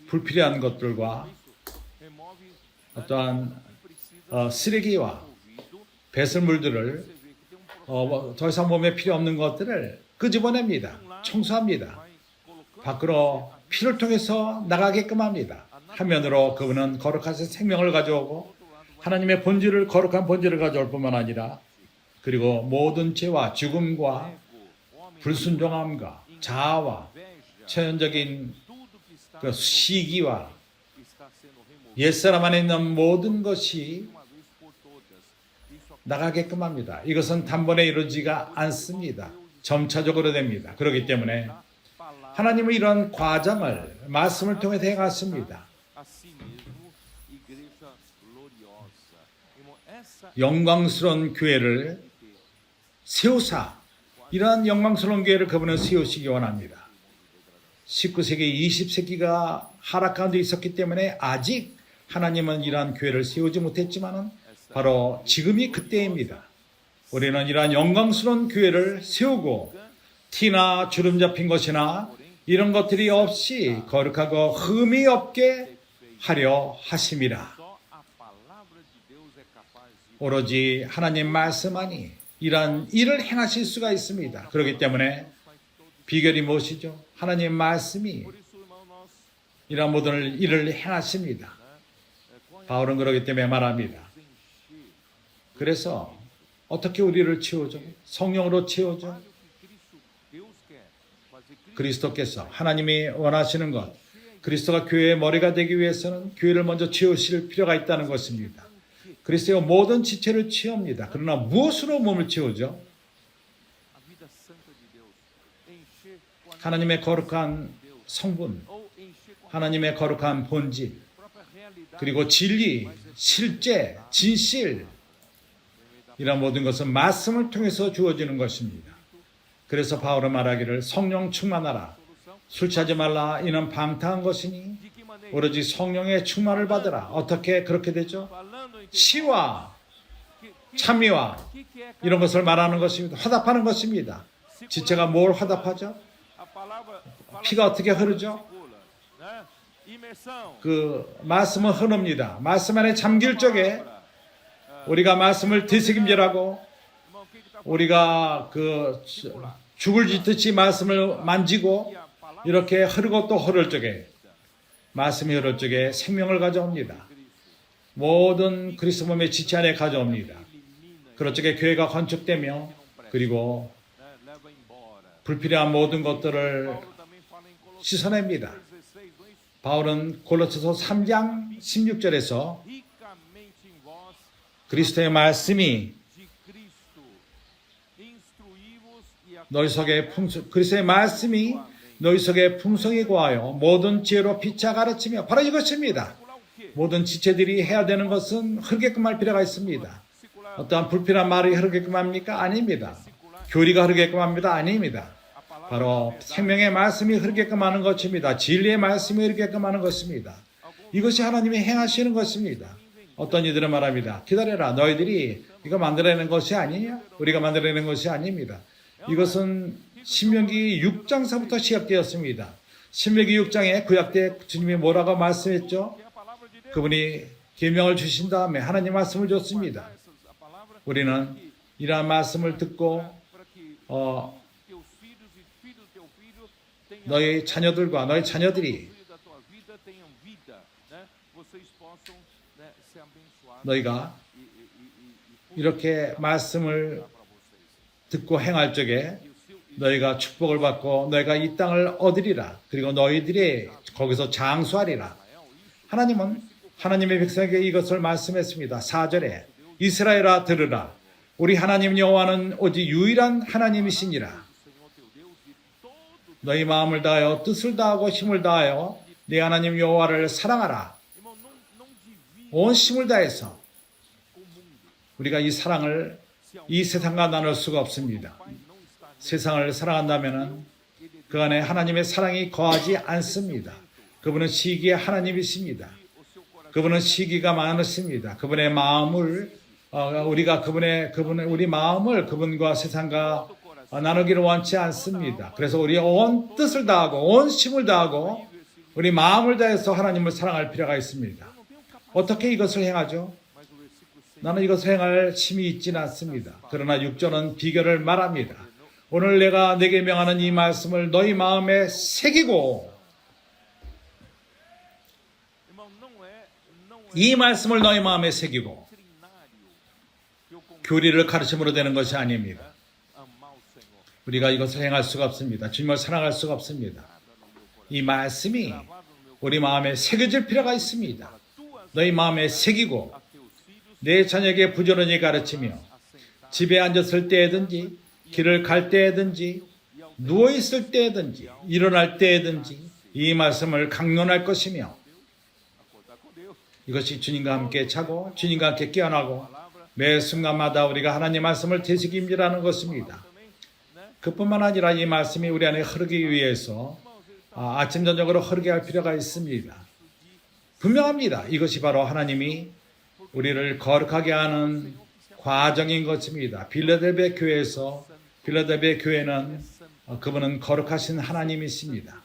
불필요한 것들과 어떠한 쓰레기와 배설물들을 더 이상 몸에 필요 없는 것들을 끄집어냅니다. 청소합니다. 밖으로 피를 통해서 나가게끔 합니다. 한면으로 그분은 거룩하신 생명을 가져오고 하나님의 본질을 거룩한 본질을 가져올 뿐만 아니라 그리고 모든 죄와 죽음과 불순종함과 자아와 천연적인 그 시기와 옛사람 안에 있는 모든 것이 나가게끔 합니다. 이것은 단번에 이루어지지가 않습니다. 점차적으로 됩니다. 그렇기 때문에 하나님은 이런 과정을 말씀을 통해 행하십니다. 영광스러운 교회를 세우사 이러한 영광스러운 교회를 그분은 세우시기 원합니다. 19세기, 20세기가 하락 가운데 있었기 때문에 아직 하나님은 이러한 교회를 세우지 못했지만 바로 지금이 그때입니다. 우리는 이러한 영광스러운 교회를 세우고 티나 주름 잡힌 것이나 이런 것들이 없이 거룩하고 흠이 없게 하려 하심이라. 오로지 하나님 말씀만이 이러한 일을 행하실 수가 있습니다. 그렇기 때문에 비결이 무엇이죠? 하나님의 말씀이 Por isso, irmão, nós 이러한 모든 일을 행하십니다. 바울은 그렇기 때문에 말합니다. encher 그래서 어떻게 우리를 채우죠? 성령으로 채우죠? o que Cristo, Deus quer, fazer Cristo 그리스도께서 하나님이 원하시는 것, 그리스도가 교회의 머리가 되기 위해서는 교회를 먼저 채우실 필요가 있다는 것입니다. 그리스도의 모든 지체를 채웁니다. 그러나 무엇으로 몸을 채우죠? a vida santa de Deus, encher com a 하나님의 거룩한 성분, ou encher com a 하나님의 거룩한 본질, própria realidade. 그리고 진리, 실제, 진실, 이런 모든 것은 말씀을 통해서 주어지는 것입니다. 그래서 바울은 말하기를 성령 충만하라. 술 취하지 말라. 이는 방탕한 것이니 De que maneira? 오로지 성령의 충만을 받으라. 어떻게 그렇게 되죠? Falando em 시와 que 찬미와 que é 이런 것을 말하는 것입니다. 화답하는 것입니다. 지체가 뭘 화답하죠? a palavra fala 피가 어떻게 흐르죠? circula, né? Imersão. 그 말씀은 흐릅니다. 말씀 안에 잠길 적에 우리가 말씀을 되새김질하고 Irmão, o que está 우리가 그 죽을 짓듯이 말씀을 만지고 이렇게 흐르고 또 흐를 적에 말씀이 흐를 적에 생명을 가져옵니다. 모든 그리스도 몸의 지체 안에 가져옵니다. 그럴 적에 교회가 건축되며 그리고 né? Leva embora. 불필요한 모든 것들을 Paulo também fala em Colossenses 씻어냅니다. 16, não é isso? 바울은 골로새서 3장 16절에서 Ricamente em vós 그리스도의 말씀이 de Cristo, instruí-vos e a 너희 속에 그리스도의 말씀이 너희 속에 풍성히 고하여 모든 지혜로 피차 가르치며 바로 이것입니다. circular o quê? 모든 지체들이 해야 되는 것은 흐르게끔 할 필요가 있습니다. Circular 어떠한 불필요한 말이 흐르게끔 합니까? 아닙니다. 교리가 흐르게끔 합니다. 아닙니다. a palavra 바로 생명의 말씀이 흐르게끔 하는 것입니다. 진리의 말씀이 흐르게끔 하는 것입니다. 이것이 하나님이 행하시는 것입니다. 어떤 이들은 말합니다. 기다려라. 너희들이 이거 만들어내는 것이 아니냐? 우리가 만들어내는 것이 아닙니다. 이것은 신명기 6장서부터 시작되었습니다. 신명기 6장에 구약 때 주님이 뭐라고 말씀했죠? que é a palavra de Deus. 그분이 계명을 주신 다음에 하나님 말씀을 줬습니다. A palavra 우리는 이러한 말씀을 듣고 para que teus filhos e filhos do teu filho tenham 너희 자녀들과 너희 자녀들이 vida da tua vida tenham vida, né? Vocês possam, né, ser abençoados 너희가 e 이렇게 말씀을 para vocês. 듣고 행할 적에 E o seu 너희가 축복을 받고 너희가 이 땅을 얻으리라. 그리고 너희들이 거기서 장수하리라. 하나님은 하나님의 백성에게 이것을 말씀했습니다. 4절에 이스라엘아 들으라. 우리 하나님 여호와는 오직 유일한 하나님이시니라. Senhor teu Deus de todo 너희 마음을 다하여 뜻을 다하고 힘을 다하여 네 하나님 여호와를 사랑하라. irmão, não divide 온 힘을 다해서 com o mundo. 우리가 이 사랑을 이 세상과 나눌 수가 없습니다. Pai não está 세상을 사랑한다면 그 안에 하나님의 사랑이 거하지 않습니다. 그분은 시기의 하나님이십니다. o seu coração. 그분은 시기가 많으십니다. 그분의 마음을 우리가 우리 마음을 그분과 세상과 나누기를 원치 않습니다. 그래서 우리 온 뜻을 다하고 온 힘을 다하고 우리 마음을 다해서 하나님을 사랑할 필요가 있습니다. 어떻게 이것을 행하죠? Mas o versículo 6 나는 이것을 행할 힘이 있지는 않습니다. 그러나 6절은 비결을 말합니다. 오늘 내가 내게 명하는 이 말씀을 너희 마음에 새기고 irmão, não é 이 말씀을 너희 마음에 새기고 doutrinário que eu convido 교리를 가르침으로 되는 것이 아닙니다. a amar o Senhor. 우리가 이것을 행할 수가 없습니다. 주님을 사랑할 수가 없습니다. 이 말씀이 Gravado no meu 우리 마음에 새겨질 필요가 있습니다. tuas 너희 마음에 새기고 a teus filhos 내 자녀에게 부지런히 가르치며 assentar 집에 앉았을 때든지 길을 갈 때든지 누워 있을 때든지 일어날 때든지 이 말씀을 강론할 것이며 acordar com Deus. 이것이 주님과 함께 자고 주님과 함께 깨어나고 Palavra 매 순간마다 우리가 하나님 말씀을 되새김질하는 것입니다. também, né? 그뿐만 아니라 이 말씀이 우리 안에 흐르기 위해서 아침 저녁으로 흐르게 할 필요가 있습니다. 분명합니다. 이것이 바로 하나님이 우리를 거룩하게 하는 과정인 것입니다. 빌라델비아 교회는 그분은 거룩하신 하나님이십니다.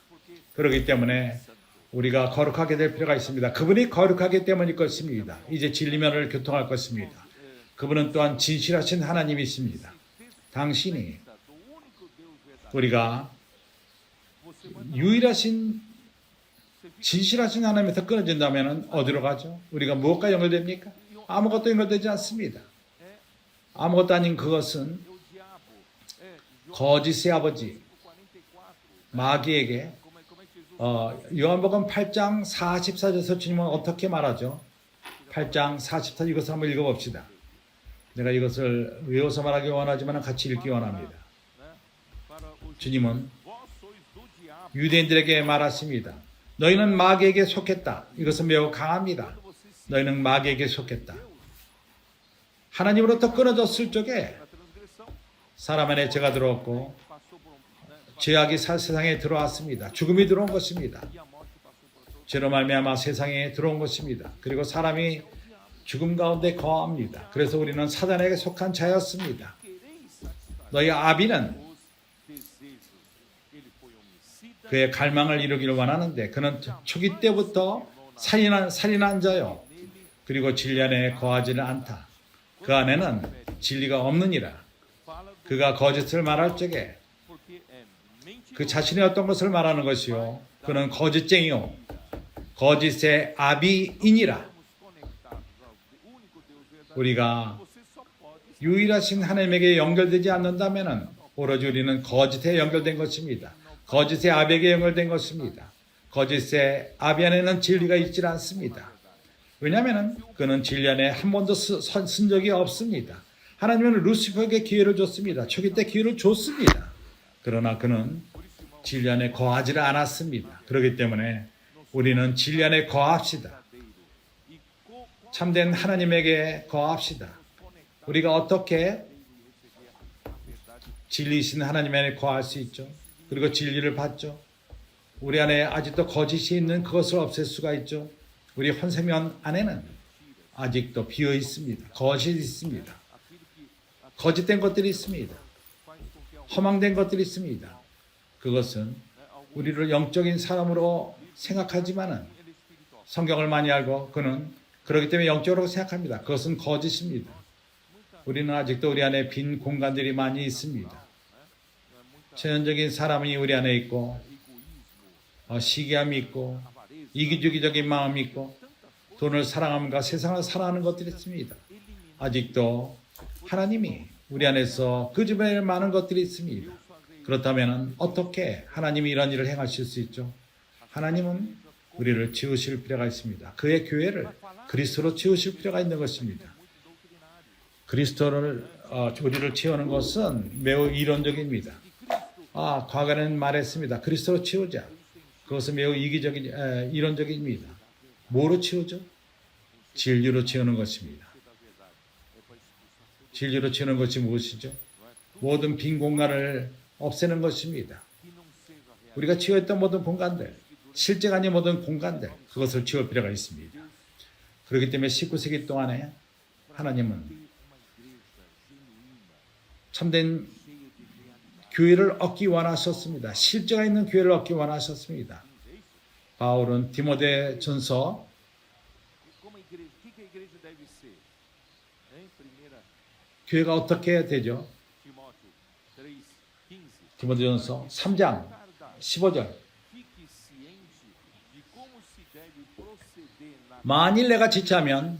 그렇기 때문에 우리가 거룩하게 될 필요가 있습니다. 그분이 거룩하기 때문일 것입니다. 이제 진리면을 교통할 것입니다. 그분은 또한 진실하신 하나님이십니다. 당신이 do único Deus verdadeiro. 우리가 Você vai 유일하신 진실하신 하나님에서 끊어진다면 어디로 가죠? 우리가 무엇과 연결됩니까? 아무것도 연결되지 않습니다. 아무것도 아닌 그것은 o diabo. 거짓의 아버지 44. 마귀에게 Como é que Jesus 요한복음 8장 44절에서 주님은 어떻게 말하죠? 8장 44 이것을 한번 읽어봅시다. 내가 이것을 외워서 말하기 원하지만 같이 읽기 원합니다. para os 주님은 vós sois do diabo. 유대인들에게 말하십니다. 너희는 마귀에게 속했다. 이것은 매우 강합니다. 너희는 마귀에게 속했다. 하나님으로부터 끊어졌을 적에 A transgressão 사람 안에 죄가 들어왔고 passou por né, 죄악이 세상에 들어왔습니다. 죽음이 들어온 것입니다. e a morte passou por todos. 죄로 말미암아 세상에 들어온 것입니다. 그리고 사람이 죽음 가운데 거합니다. 그래서 우리는 사단에게 속한 자였습니다. Quereis satisfazer 너희 아비는 os desejos. Ele foi homicida. 그의 갈망을 이루기를 원하는데 그는 초기 때부터 살인한 자요. 그리고 진리 안에 거하지는 않다. 그 안에는 진리가 없느니라. Fala do 그가 거짓을 말할 적에 porque é mentiroso. 그 자신의 어떤 것을 말하는 것이요. 그는 거짓쟁이요. 거짓의 아비이니라. Estamos conectados ao único Deus verdadeiro. 우리가 Você só pode 유일하신 하나님에게 연결되지 않는다면 오로지 우리는 거짓에 연결된 것입니다. 거짓의 아비에게 연결된 것입니다. 거짓의 아비 안에는 진리가 있지 않습니다. 왜냐하면 그는 진리 안에 한 번도 쓴 적이 없습니다. 하나님은 루시퍼에게 기회를 줬습니다. 초기 때 기회를 줬습니다. 그러나 그는 진리 안에 거하지를 않았습니다. 그렇기 때문에 우리는 진리 안에 거합시다. e co 참된 하나님에게 거합시다. 우리가 어떻게 진리이신 하나님 안에 거할 수 있죠? 그리고 진리를 받죠? 우리 안에 아직도 거짓이 있는 그것을 없앨 수가 있죠? 우리 혼세면 안에는 아직도 비어 있습니다. 거짓이 있습니다. 거짓된 것들이 있습니다. 허망된 것들이 있습니다. 그것은 우리를 영적인 사람으로 생각하지만은 성경을 많이 알고 그는 그렇기 때문에 영적으로 생각합니다. 그것은 거짓입니다. 우리는 아직도 우리 안에 빈 공간들이 많이 있습니다. 천연적인 사람이 우리 안에 있고 시기함이 있고 이기주기적인 마음이 있고 돈을 사랑함과 세상을 사랑하는 것들이 있습니다. 아직도 하나님이 우리 안에서 끄집어낼 많은 것들이 있습니다. 그렇다면 어떻게 하나님이 이런 일을 행하실 수 있죠? 하나님은 우리를 지으실 필요가 있습니다. 그의 교회를 그리스도로 지으실 필요가 있는 것입니다. 그리스도를 우리를 채우는 것은 매우 이론적입니다. 과거에는 말했습니다. 그리스도로 채우자. 그것은 매우 이론적입니다. 뭐로 채우죠? 진리로 채우는 것입니다. 진리로 채우는 것이 무엇이죠? 모든 빈 공간을 없애는 것입니다. 우리가 채워있던 모든 공간들, 실제가 아닌 모든 공간들, 그것을 채울 필요가 있습니다. 그렇기 때문에 19세기 동안에 하나님은 참된 교회를 얻기 원하셨습니다. 실제가 있는 교회를 얻기 원하셨습니다. 바울은 디모데 전서 como a igreja, o que a igreja deve ser? Em primeira 교회가 어떻게 되죠? Timóteo 3:15. 디모데전서 3장 15절 Fique ciente de como se deve proceder na 만일 내가 지체하면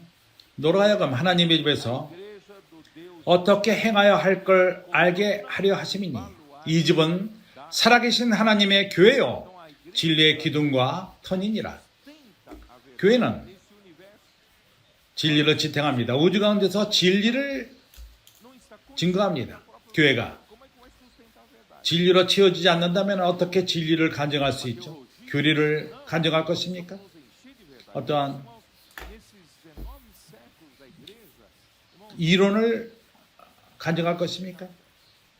너로 하여금 하나님의 집에서 igreja do Deus 어떻게 행하여 할 걸 알게 하려 하심이니 이 집은 살아계신 하나님의 교회요 진리의 기둥과 터니니라. tenta a verdade 교회는 nesse universo. 진리를 지탱합니다. 우주 가운데서 진리를 Não está com 증거합니다. 교회가 como é que vai sustentar a verdade? 진리로 채워지지 않는다면 어떻게 진리를 간증할 수 있죠? 교리를 간증할 것입니까? Nos encher de verdade. 어떠한 Irmãos, nesses 19 séculos da igreja, irmãos, 이론을 간증할 것입니까?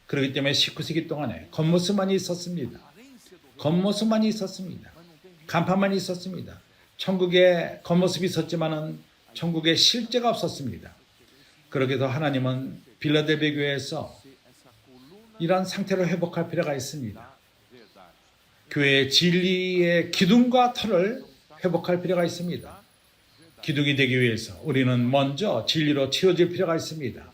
그렇기 때문에 19세기 동안에 겉모습만이 있었습니다. aparência do 겉모습만이 있었습니다. mas não tem 간판만이 있었습니다. 천국의 겉모습이 있었지만은 천국의 실제가 없었습니다. 그렇게 해서 하나님은 빌라델비아 교회에서 essa coluna 이러한 상태를 회복할 필요가 있습니다. da verdade. 교회의 진리의 기둥과 털을 회복할 필요가 있습니다. 기둥이 되기 위해서 우리는 먼저 진리로 채워질 필요가 있습니다.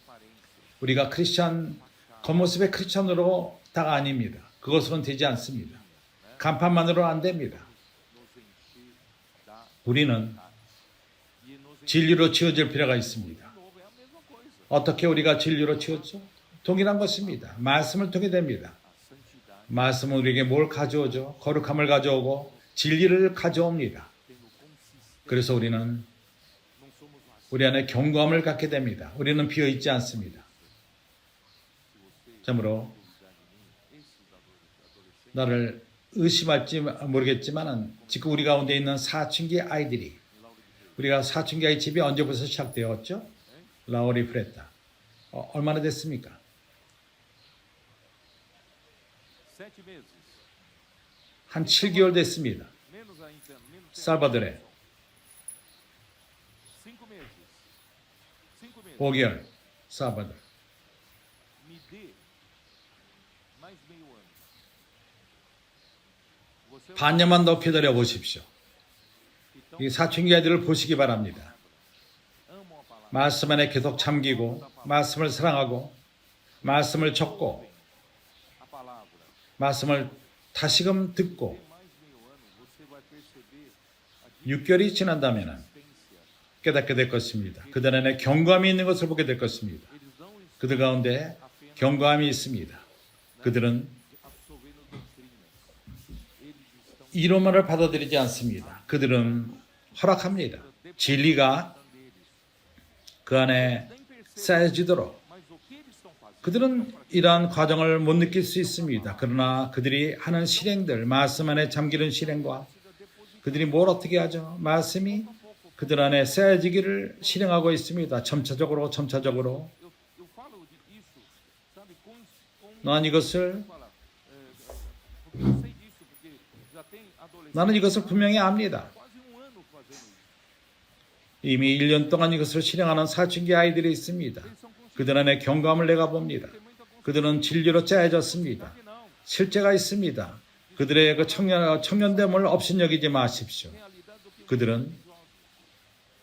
우리가 크리스찬 겉모습의 크리스천으로 다가 아닙니다. 그것으로는 되지 않습니다. 간판만으로는 안 됩니다. nos encher da 우리는 e nos 진리로 지어질 필요가 있습니다. de novo é a mesma coisa. 어떻게 우리가 진리로 지었죠? 동일한 것입니다. 말씀을 통해 됩니다. A santidade 말씀은 우리에게 뭘 가져오죠? 거룩함을 가져오고 진리를 가져옵니다. tendo consistência. 그래서 우리는 Não somos vazios. 우리 안에 경고함을 갖게 됩니다. 우리는 비어 있지 않습니다. 참으로 Duvidar de mim, esses adolescentes 나를 의심할지 모르겠지만 지금 우리 가운데 있는 사춘기 아이들이 우리가 사춘기 아이 집이 언제부터 시작되었죠? 라우리 프레타. 얼마나 됐습니까? 7 meses. 한 7개월 됐습니다. Menos ainda, menos tempo. 살바도르에 5 meses. 5 meses. 5개월 살바도르. Me dê mais meio ano. Você 반년만 더 기다려 보십시오. então 이 사춘기 아이들을 보시기 바랍니다. amam a palavra. 말씀 안에 계속 잠기고 말씀을 사랑하고 말씀을 적고 A palavra. 말씀을 다시금 듣고 Mais meio ano, você vai perceber a 6개월이 지난다면 diferença. 깨닫게 될 것입니다. 그들 안에 경고함이 있는 것을 보게 될 것입니다. Eles não estão 그들 가운데 경고함이 있습니다. 그들은 absorvendo doutrinas. Eles estão 이론만을 받아들이지 않습니다. 그들은 허락합니다. 진리가 deles. 그 안에 Nem percebem, 쌓여지도록 mas o que eles estão fazendo? 그들은 이러한 과정을 못 느낄 수 있습니다. 그러나 그들이 하는 실행들, 말씀 안에 잠기는 실행과 그들이 뭘 어떻게 하죠? 말씀이 그들 안에 쌓여지기를 실행하고 있습니다. 점차적으로 점차적으로. Eu falo disso, sabe, com 난 이것을 fala, porque eu sei disso, porque já tem adolescente 나는 이것을 분명히 압니다. quase ano fazendo isso. 이미 1년 동안 이것을 실행하는 사춘기 아이들이 있습니다. Eles são conscientes, 그들 안에 경감을 내가 봅니다. tem muita consciência. 그들은 진리로 짜여졌습니다. Não, 실제가 있습니다. 그들의 그 청년됨을 업신여기지 마십시오. realidade do que 그들은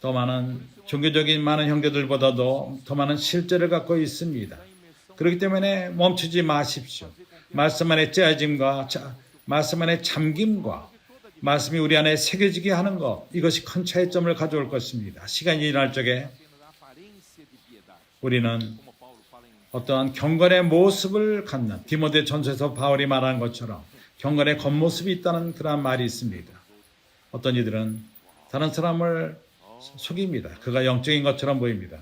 더 많은 종교적인 많은 형제들보다도 더 많은 실제를 갖고 있습니다. 그렇기 때문에 멈추지 마십시오. 말씀 안에 짜여짐과 말씀 안에 잠김과 말씀이 우리 안에 새겨지게 하는 것, 이것이 큰 차이점을 가져올 것입니다. 시간이 지날 적에 apenas a aparência de piedade, 우리는 como Paulo fala em 어떠한 경건의 모습을 갖는 디모데 전서에서 바울이 말한 것처럼 경건의 겉모습이 있다는 그러한 말이 있습니다. 어떤 이들은 다른 사람을 속입니다. 그가 영적인 것처럼 보입니다.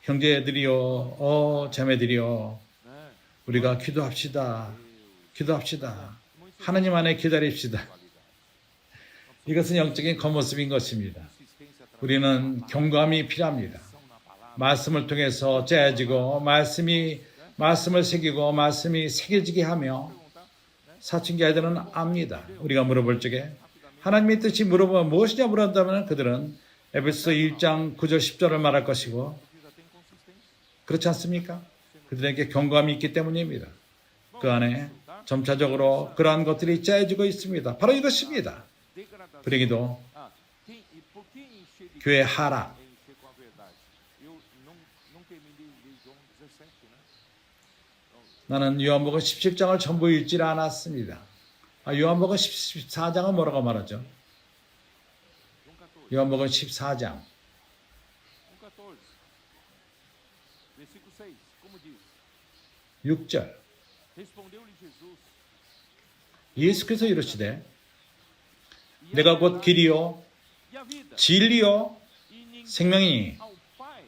형제들이요, 자매들이요, né? 우리가 기도합시다. 기도합시다. 하나님 안에 기다립시다. 이것은 영적인 겉모습인 것입니다. Consistência através 우리는 경감이 필요합니다. na palavra. 말씀을 통해서 짜여지고 말씀을 새기고 말씀이 새겨지게 하며 사춘기 아이들은 압니다. 우리가 물어볼 적에 하나님의 뜻이 물어보면 무엇이냐 물어본다면 그들은 에베소 1장 9절 10절을 말할 것이고 Já tem consistência. 그렇지 않습니까? 그들에게 경감이 있기 때문입니다. 그 안에 점차적으로 그러한 것들이 짜여지고 있습니다. 바로 이것입니다. Degradação. 그러기도 E por que encher de 교회 하락, é encher com a verdade? Eu não terminei de ler João 17, né? 나는 요한복음 17장을 전부 읽지 않았습니다. 요한복음 14장은 뭐라고 말하죠? João 14. 요한복음 14장 João 14. Versículo 6. Como diz? 6절 Respondeu-lhe Jesus. 예수께서 이르시되 내가 곧 길이요 E a vida. 진리요 E ninguém 생명이니 ao Pai,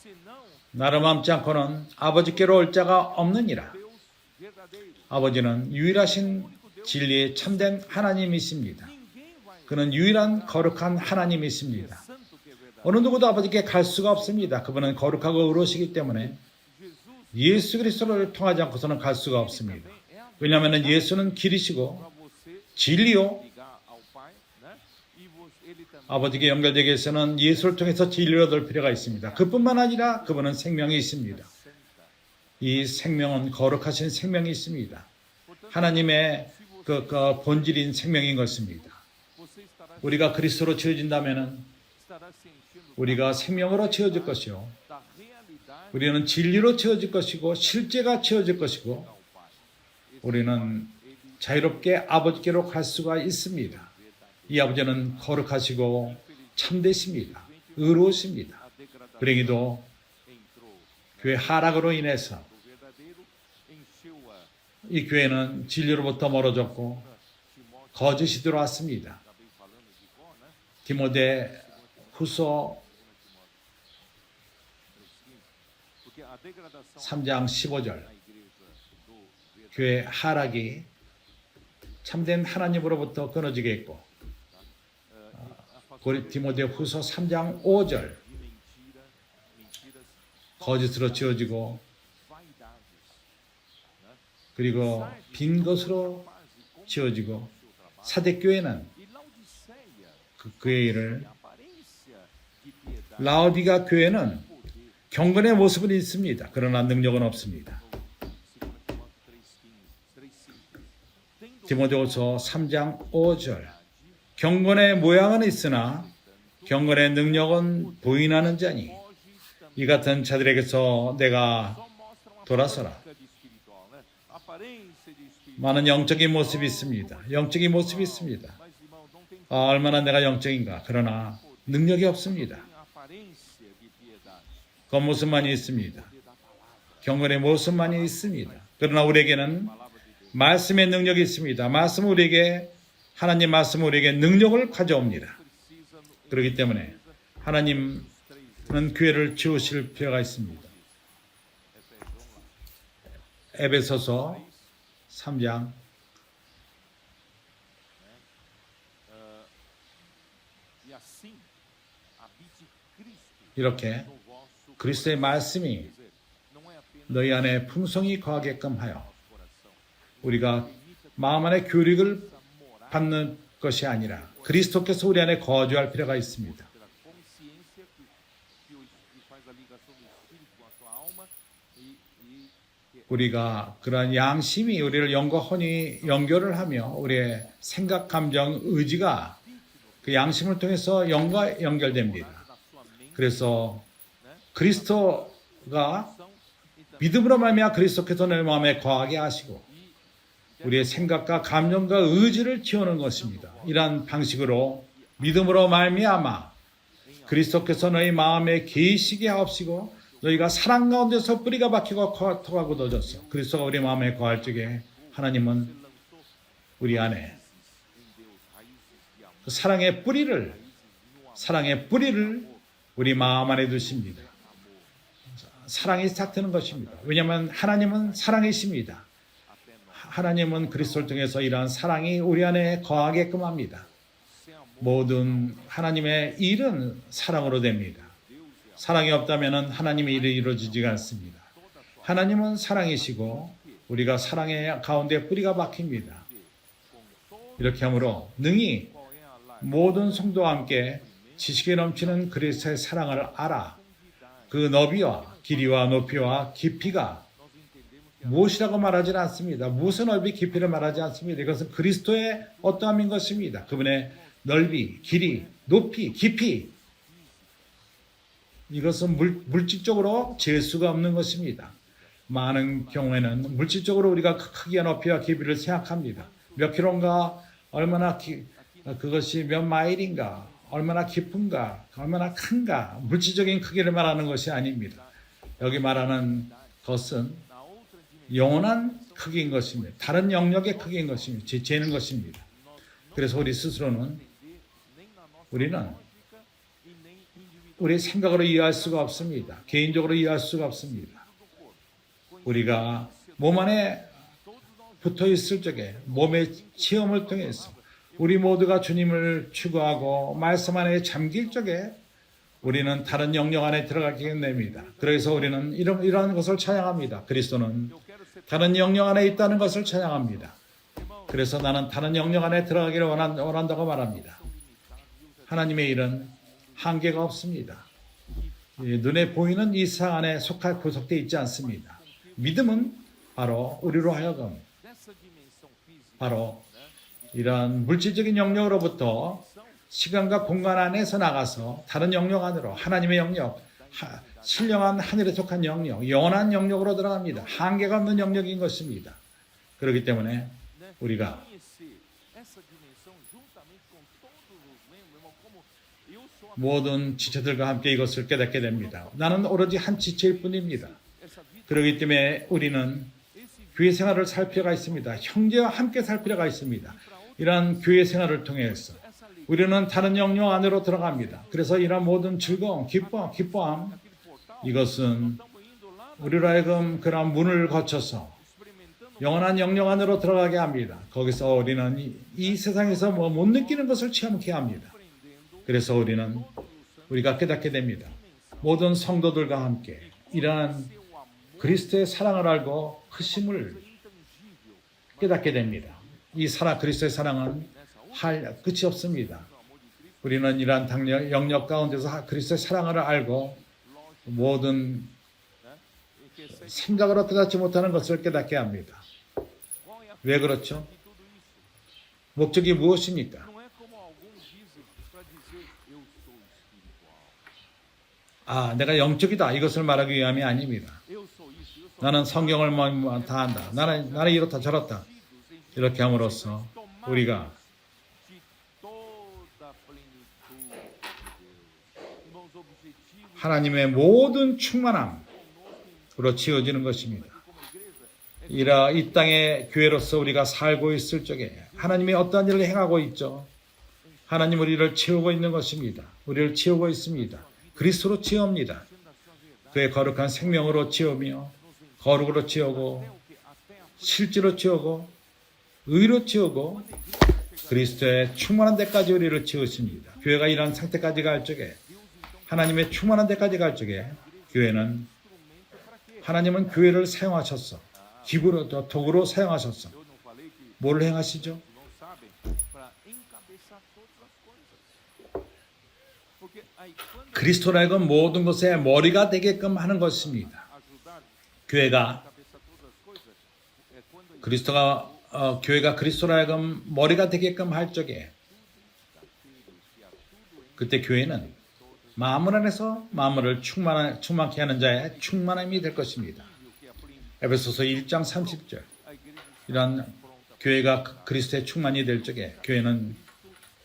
senão 나를 맘지 않고는 아버지께로 올 자가 없느니라. Deus verdadeiro. 아버지는 유일하신 진리의 참된 하나님이십니다. Ninguém vai 그는 유일한 거룩한 하나님이십니다. santo que é verdade. 어느 누구도 아버지께 갈 수가 없습니다. 그분은 거룩하고 의로우시기 때문에 Jesus 예수 그리스도를 통하지 않고서는 갈 수가 없습니다. também é a 왜냐하면 예수는 길이시고 para você 진리요 ligar ao Pai, né? E ele também 아버지께 연결되기 위해서는 예수를 통해서 진리를 얻을 필요가 있습니다. 그뿐만 아니라 그분은 생명이 있습니다. santa. 이 생명은 거룩하신 생명이 있습니다. 하나님의 그 본질인 생명인 것입니다. Você estará 우리가 그리스도로 지어진다면 se enchendo 우리가 생명으로 지어질 것이요. da realidade 우리는 진리로 채워질 것이고 실제가 채워질 것이고 우리는 자유롭게 아버지께로 갈 수가 있습니다. 이 아버지는 거룩하시고 참되십니다. 의로우십니다. 불행히도 교회 하락으로 인해서 이 교회는 진리로부터 멀어졌고 거짓이 들어왔습니다. 디모데 후서 3장 15절 교회 하락이 참된 하나님으로부터 끊어지게 했고 디모데 후서 3장 5절 거짓으로 지어지고 그리고 빈 것으로 지어지고 사대교회는 그의 일을 라오디가 교회는 경건의 모습은 있습니다. 그러나 능력은 없습니다. 디모데후서 3장 5절 경건의 모양은 있으나 경건의 능력은 부인하는 자니 이 같은 자들에게서 내가 돌아서라. 많은 영적인 모습이 있습니다. 영적인 모습이 있습니다. 얼마나 내가 영적인가. 그러나 능력이 없습니다. 겉모습만이 있습니다. 경건의 모습만이 있습니다. 그러나 우리에게는 말씀의 능력이 있습니다. 말씀은 우리에게 하나님 말씀은 우리에게 능력을 가져옵니다. 그렇기 때문에 하나님은 교회를 지으실 필요가 있습니다. 에베소서 3장 이렇게 그리스도의 말씀이 너희 안에 풍성히 거하게끔 하여 우리가 마음 안에 교육을 받는 것이 아니라 그리스도께서 우리 안에 거주할 필요가 있습니다. 우리가 그러한 양심이 우리를 영과 혼이 연결을 하며 우리의 생각, 감정, 의지가 그 양심을 통해서 영과 연결됩니다. 그래서 그리스도가 믿음으로 말미암아 그리스도께서 내 마음에 거하게 하시고 우리의 생각과 감정과 의지를 키우는 것입니다. 이러한 방식으로 믿음으로 말미암아 그리스도께서 너희 마음에 계시게 하옵시고 너희가 사랑 가운데서 뿌리가 박히고 토가 굳어져서 그리스도가 우리 마음에 거할 적에 하나님은 우리 안에 그 사랑의 뿌리를 우리 마음 안에 두십니다. 사랑이 싹트는 것입니다. 왜냐하면 하나님은 사랑이십니다. 하나님은 그리스도를 통해서 이러한 사랑이 우리 안에 거하게끔 합니다. 모든 하나님의 일은 사랑으로 됩니다. 사랑이 없다면 하나님의 일이 이루어지지가 않습니다. 하나님은 사랑이시고 우리가 사랑의 가운데 뿌리가 박힙니다. 이렇게 함으로 능히 모든 성도와 함께 지식에 넘치는 그리스도의 사랑을 알아 그 너비와 길이와 높이와 깊이가 무엇이라고 말하지는 않습니다. 무슨 넓이 깊이를 말하지 않습니다. 이것은 그리스도의 어떠함인 것입니다. 그분의 넓이, 길이, 높이, 깊이 이것은 물질적으로 잴 수가 없는 것입니다. 많은 경우에는 물질적으로 우리가 크기와 높이와 깊이를 생각합니다. 몇 킬로인가, 얼마나 그것이 몇 마일인가, 얼마나 깊은가, 얼마나 큰가 물질적인 크기를 말하는 것이 아닙니다. 여기 말하는 것은 영원한 크기인 것입니다. 다른 영역의 크기인 것입니다. 재는 것입니다. 그래서 우리 스스로는 우리는 우리 생각으로 이해할 수가 없습니다. 개인적으로 이해할 수가 없습니다. 우리가 몸 안에 붙어 있을 적에 몸의 체험을 통해서 우리 모두가 주님을 추구하고 말씀 안에 잠길 적에 우리는 다른 영역 안에 들어가게 됩니다. 그래서 우리는 이러한 것을 찬양합니다. 그리스도는 다른 영역 안에 있다는 것을 찬양합니다. 그래서 나는 다른 영역 안에 들어가기를 원한다고 말합니다. 하나님의 일은 한계가 없습니다. 눈에 보이는 이 세상 안에 구속되어 있지 않습니다. 믿음은 바로 우리로 하여금 바로 이러한 물질적인 영역으로부터 시간과 공간 안에서 나가서 다른 영역 안으로 하나님의 영역, 신령한 하늘에 속한 영역, 영원한 영역으로 들어갑니다. 한계가 없는 영역인 것입니다. 그렇기 때문에 né? 우리가 Conhecer essa dimensão juntamente com todos os membros, irmão, como eu sou a 모든 지체들과 함께 이것을 깨닫게 됩니다. 나는 오로지 한 지체일 뿐입니다. essa vida, 그렇기 때문에 우리는 esse 교회 생활을 살 필요가 있습니다. 형제와 함께 살 필요가 있습니다. 이러한 교회 생활을 통해서 essa lei, 우리는 다른 영역 안으로 들어갑니다. 그래서 이런 모든 즐거움, 기뻐함, aquele portal, 이것은 estamos indo lá, 우리로 하여금 그런 문을 거쳐서 experimentando 영원한 영역 안으로 들어가게 합니다. 거기서 우리는 이 세상에서 못 느끼는 것을 체험케 합니다. aprendendo 그래서 우리는 우리가 깨닫게 됩니다. 모든 성도들과 함께 이러한 seu amor 그리스도의 사랑을 알고 그 힘을 intangível, 깨닫게 됩니다. 이 사랑, 그리스도의 사랑은 할 끝이 없습니다. o amor de Cristo, 우리는 이러한 영역 가운데서 그리스도의 사랑을 알고 모든 né? E que essa 생각으로 깨닫지 못하는 것을 깨닫게 합니다. qual é a 왜 그렇죠? de tudo isso? 목적이 무엇입니까? Não é como alguns dizem para dizer eu sou espiritual. 아, 내가 영적이다. 이것을 말하기 위함이 아닙니다. Eu sou isso, eu sou 나는 성경을 다 안다. 나는 이렇다 저렇다. 이렇게 함으로써 우리가 de toda a plenitude de Deus. Irmãos, objetivos 하나님의 모든 충만함으로 지어지는 것입니다. como igreja 이 땅의 교회로서 우리가 살고 있을 적에 하나님이 어떠한 일을 행하고 있죠. 하나님 우리를 채우고 있는 것입니다. 우리를 채우고 있습니다. 그리스도로 채웁니다. 그의 거룩한 생명으로 채우며 거룩으로 채우고 실제로 채우고 의로 채우고 그리스도의 충만한 데까지 우리를 채우십니다. 교회가 이러한 상태까지 갈 적에 하나님의 충만한 데까지 갈 적에 교회는 하나님은 교회를 사용하셨어. 기부로 도구로 사용하셨어. eu não falei que 뭘 행하시죠? não sabem para encabeçar todas as coisas. Porque aí quando 그리스도로 하여금 모든 것의 머리가 되게끔 하는 것입니다. ajudar a 교회가 encabeçar todas as coisas é quando 그리스도가 교회가 그리스도로 하여금 머리가 되게끔 할 적에 그때 교회는 마음을 안에서 마음을 충만케 하는 자의 충만함이 될 것입니다. 에베소서 1장 30절 이런 교회가 그리스도의 충만이 될 적에 교회는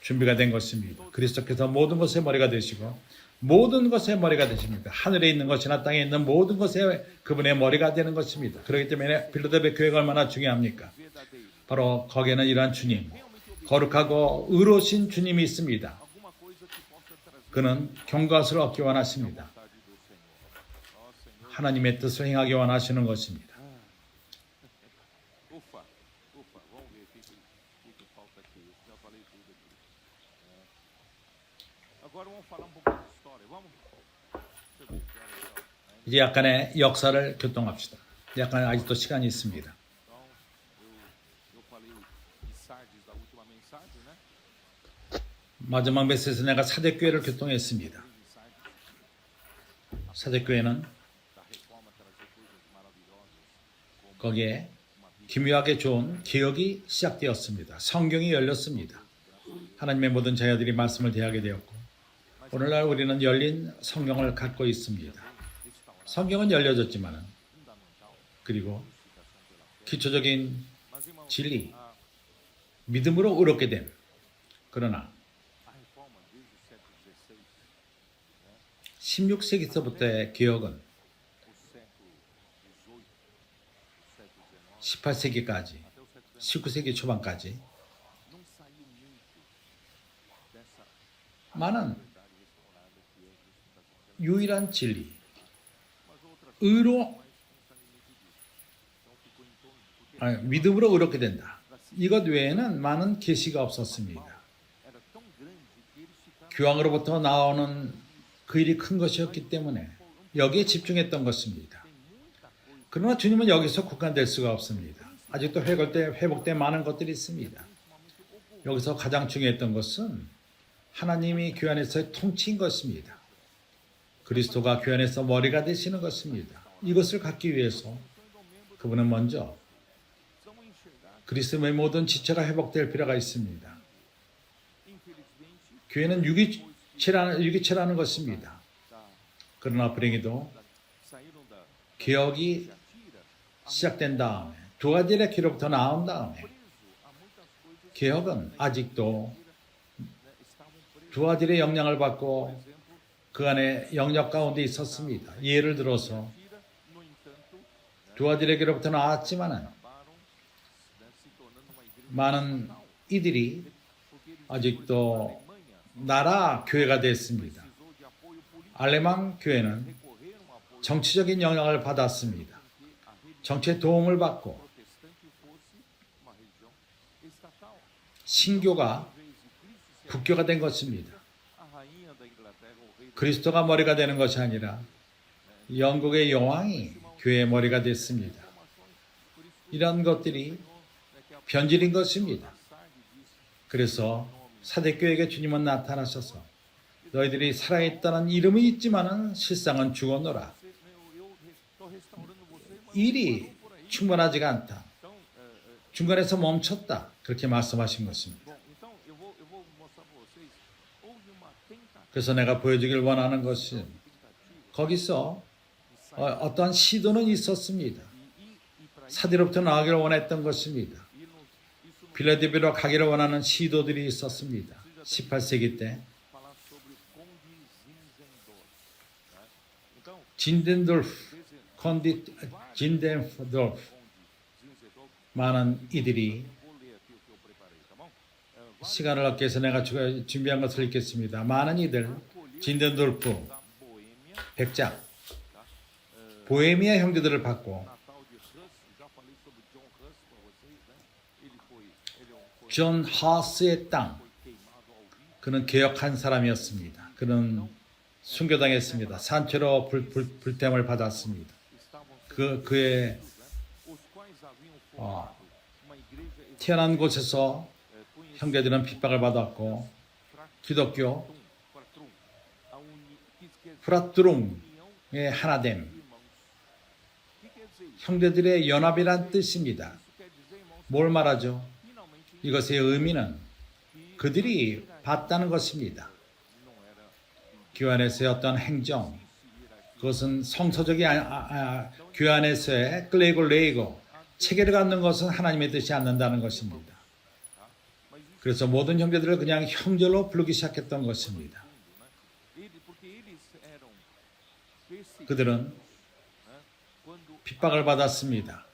준비가 된 것입니다. 그리스도께서 모든 것의 머리가 되시고 모든 것의 머리가 되십니다. 하늘에 있는 것이나 땅에 있는 모든 것의 그분의 머리가 되는 것입니다. 그렇기 때문에 빌라델피아 교회가 얼마나 중요합니까? 바로 거기에는 이러한 주님, 거룩하고 의로우신 주님이 있습니다. alguma coisa que possa trazer 그는 경것을 얻기 원하십니다. vontade do Senhor. Ó Senhor, 하나님의 뜻을 행하기 원하시는 것입니다. ufa, vamos ver o que falta aqui. Eu já falei tudo aqui. Agora vamos falar um pouco de história. Vamos? Deixa eu ver que horas são. 이제 약간의 역사를 교통합시다. 약간 아직도 시간이 있습니다. Então, eu falei de Sardes da última mensagem, né? 마지막 메시지에서 내가 사대교회를 교통했습니다. Em Sardes, 사대교회는 da reforma trazer coisas maravilhosas, como 거기에 기묘하게 좋은 개혁이 시작되었습니다. 성경이 열렸습니다. 하나님의 모든 자녀들이 말씀을 대하게 되었고 오늘날 우리는 열린 성경을 갖고 있습니다. 성경은 열려졌지만 fundamental, 그리고 justificação pela fé. 기초적인 Mas, irmãos, 진리, a 믿음으로 의롭게 됨. 그러나 reforma desde o século XVI, 16세기서부터의 개혁은 o século XVIII, o século XIX, 18세기까지, até o século XIX, 19세기 초반까지 não saiu muito dessa 많은 verdade restaurada que é a justificação pela fé. 유일한 진리, Mas outra coisa 의로, mais constantemente disso. Então ficou em torno de porque 믿음으로 의롭게 된다. 이것 외에는 많은 계시가 없었습니다. era tão grande que eles ficaram 교황으로부터 나오는 그 일이 큰 것이었기 때문에 여기에 집중했던 것입니다. muita coisa. 그러나 주님은 여기서 국한될 수가 없습니다. 아직도 회복된 많은 것들이 있습니다. 여기서 가장 중요했던 것은 하나님이 교회 안에서의 통치인 것입니다. 그리스도가 교회 안에서 머리가 되시는 것입니다. 이것을 갖기 위해서 그분은 먼저 Precisamos enxergar. 그리스도의 모든 지체가 회복될 필요가 있습니다. Infelizmente, 교회는 유기체라는 것입니다. da 그러나 불행히도 saíram da 개혁이 Tiatira, 시작된 다음에 두 가지의 기록부터 나온 다음에 preso a muitas coisas 개혁은 아직도 né, estavam presos. 두 가지의 영향을 Por 받고 exemplo, 그 안에 영역 가운데 있었습니다. 예를 들어서 Tiatira, no entanto, 두 가지의 기록부터 나왔지만은 acabaram né, se tornando uma igreja 많은 nacional, 이들이 porque eles 아직도 Alemanha 나라 교회가 됐습니다. precisou de apoio político, 알레망 교회는 recorreram ao apoio 정치적인 영향을 받았습니다. que a religião 정치의 도움을 받고 protestante fosse uma religião estatal. 신교가 Em vez de Cristo ser 국교가 된 것입니다. a rainha da Inglaterra, o rei da 그리스도가 머리가 되는 것이 아니라 영국의 여왕이 교회의 머리가 됐습니다. informações. Por isso, 이런 것들이 né, que a 변질인 것입니다. passagem disso, 그래서 사대교회에게 주님은 나타나셔서 너희들이 살아있다는 이름은 있지만은 실상은 죽었노라. você, né, eu estou restaurando você, mas 일이 parou por aí. 충분하지가 않다. Então, 중간에서 멈췄다. 그렇게 말씀하신 것입니다. bom, então eu vou mostrar para vocês. Houve uma tentativa 그래서 내가 보여주길 원하는 것은 거기서 어떠한 시도는 있었습니다. para 사디로부터 나가기를 원했던 것입니다. ir isso 빌라델비아로 가기를 원하는 시도들이 있었습니다. 18세기 때 falar sobre o Conde Zinzendorf. Né? Então, 진덴돌프, Zinzendorf, 진덴돌프 Conde Zinzendorf, 많은 이들이 vou ler aqui o que eu preparei, tá bom? 시간을 얻기 위해서 내가 준비한 것을 읽겠습니다. 많은 이들 진덴돌프 Da Boêmia, 백작 tá? 보헤미아 형제들을 받고 Natal de Huss, já falei sobre John Huss para vocês, né? Ele foi 존 하스의 땅 queimado ao vivo. 그는 개혁한 사람이었습니다. 그는 순교당했습니다. 산채로 불템을 받았습니다. Estavam 그의 né? Os quais haviam formado uma igreja 태어난 곳에서 conhecida 형제들은 핍박을 받았고 기독교 Fratrum, a que quer dizer 프라뚜룽의 união 하나됨 irmãos. O que quer dizer isso? 형제들의 연합이란 뜻입니다. Isso quer dizer, irmãos, 뭘 말하죠? finalmente 이것의 의미는 que 그들이 봤다는 것입니다. não era 교회 안에서의 어떤 행정 difícil ir aqui. 그것은 성서적이 교회 안에서의 끌레이고 레이고 체계를 갖는 것은 하나님의 뜻이 않는다는 것입니다. Mas isso 그래서 모든 형제들을 그냥 형제로 부르기 시작했던 것입니다. né? Porque eles eram perseguidos, 그들은 né? Quando 핍박을 받았습니다.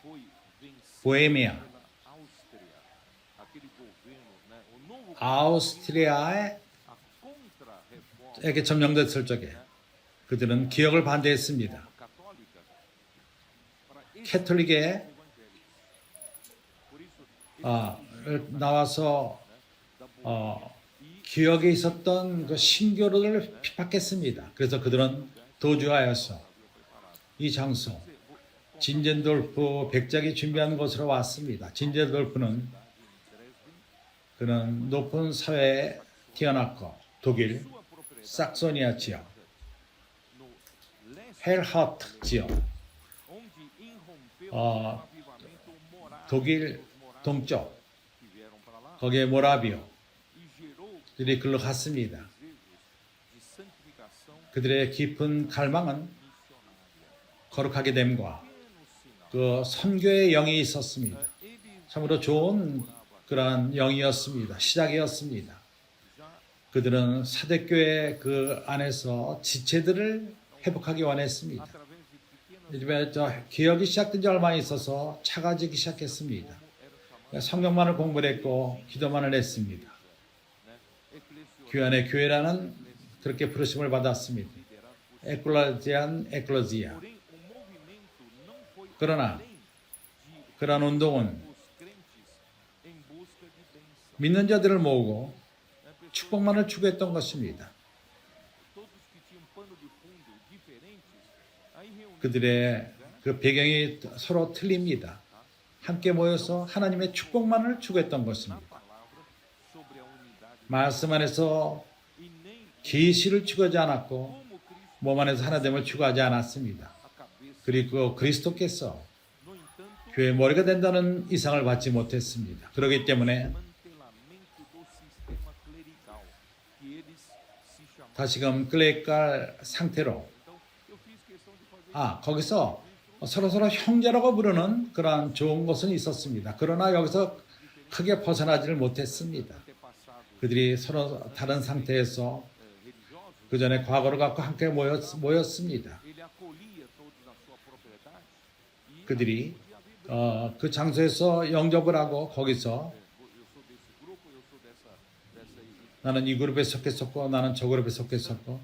foi vencido 보헤미아, pela Áustria, aquele governo, né? O novo 아우스트리아에게 a contra-reforma 점령됐을 적에 그들은 기억을 반대했습니다. católica para 캐톨릭의 evangélicos. Por isso, 나와서 기억에 있었던 그 신교를 핍박했습니다. 그래서 그들은 도주하여서 이 장소 진젠돌프 백작이 준비한 곳으로 왔습니다. 진젠돌프는 그는 높은 사회에 태어났고 독일 sua propriedade sak소니아 지역 no leste, 헬하트 지역 onde irrompeu o avivamento morável 독일 동쪽 que vieram para lá 거기에 모라비오들이 e gerou 글로 갔습니다. desejos de santificação 그들의 깊은 갈망은 missionária. 거룩하게 됨과 Pequeno sinal. 그 선교의 영이 있었습니다. Ele 참으로 좋은 그러한 영이었습니다. 시작이었습니다. já 그들은 사대교회 그 안에서 지체들을 회복하기 원했습니다. através de pequenas 요즘에 기억이 시작된 지 얼마 있어서 차가지기 시작했습니다. era chamado 성경만을 공부를 했고 기도만을 했습니다. né, eclesiologia 교회 안에 교회라는 그렇게 부르심을 받았습니다. liderado por 에클레지안 에클레지아. porém o movimento não foi 그러나 além de 그러한 운동은 os crentes em busca de bênção. 믿는 자들을 모으고 Né, pessoas, 축복만을 추구했던 것입니다. todos que tinham pano de fundo diferentes, aí reunidos 그들의 그 배경이 서로 틀립니다. 함께 모여서 하나님의 축복만을 추구했던 na 것입니다. palavra sobre a unidade 말씀 안에서 e nem 계시를 추구하지 않았고 como Cristo 몸 안에서 하나됨을 추구하지 않았습니다. a cabeça. 그리고 그리스도께서 No entanto, 교회 머리가 된다는 이상을 받지 못했습니다. 그렇기 때문에 desmantelamento do sistema clerical, que eles se chamavam 다시금 클레이칼 상태로 거기서 서로서로 형제라고 부르는 그러한 좋은 것은 있었습니다. 그러나 여기서 크게 벗어나지를 못했습니다. 그들이 서로 다른 상태에서 그 전에 과거를 갖고 함께 모였습니다. 그들이 그 장소에서 영접을 하고 거기서 나는 이 그룹에 속했었고 나는 저 그룹에 속했었고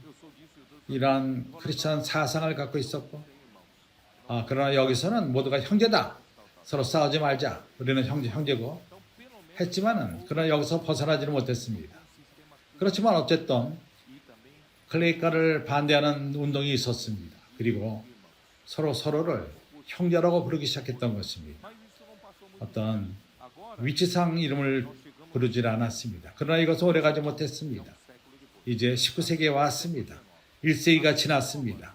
이러한 크리스천 사상을 갖고 있었고 그러나 여기서는 모두가 형제다. 서로 싸우지 말자. 우리는 형제고 했지만은 그러나 여기서 벗어나지는 못했습니다. 그렇지만 어쨌든 클레이카를 반대하는 운동이 있었습니다. 그리고 서로를 형제라고 부르기 시작했던 것입니다. 어떤 위치상 이름을 부르질 않았습니다. 그러나 이것은 오래가지 못했습니다. 이제 19세기에 왔습니다. 1세기가 지났습니다.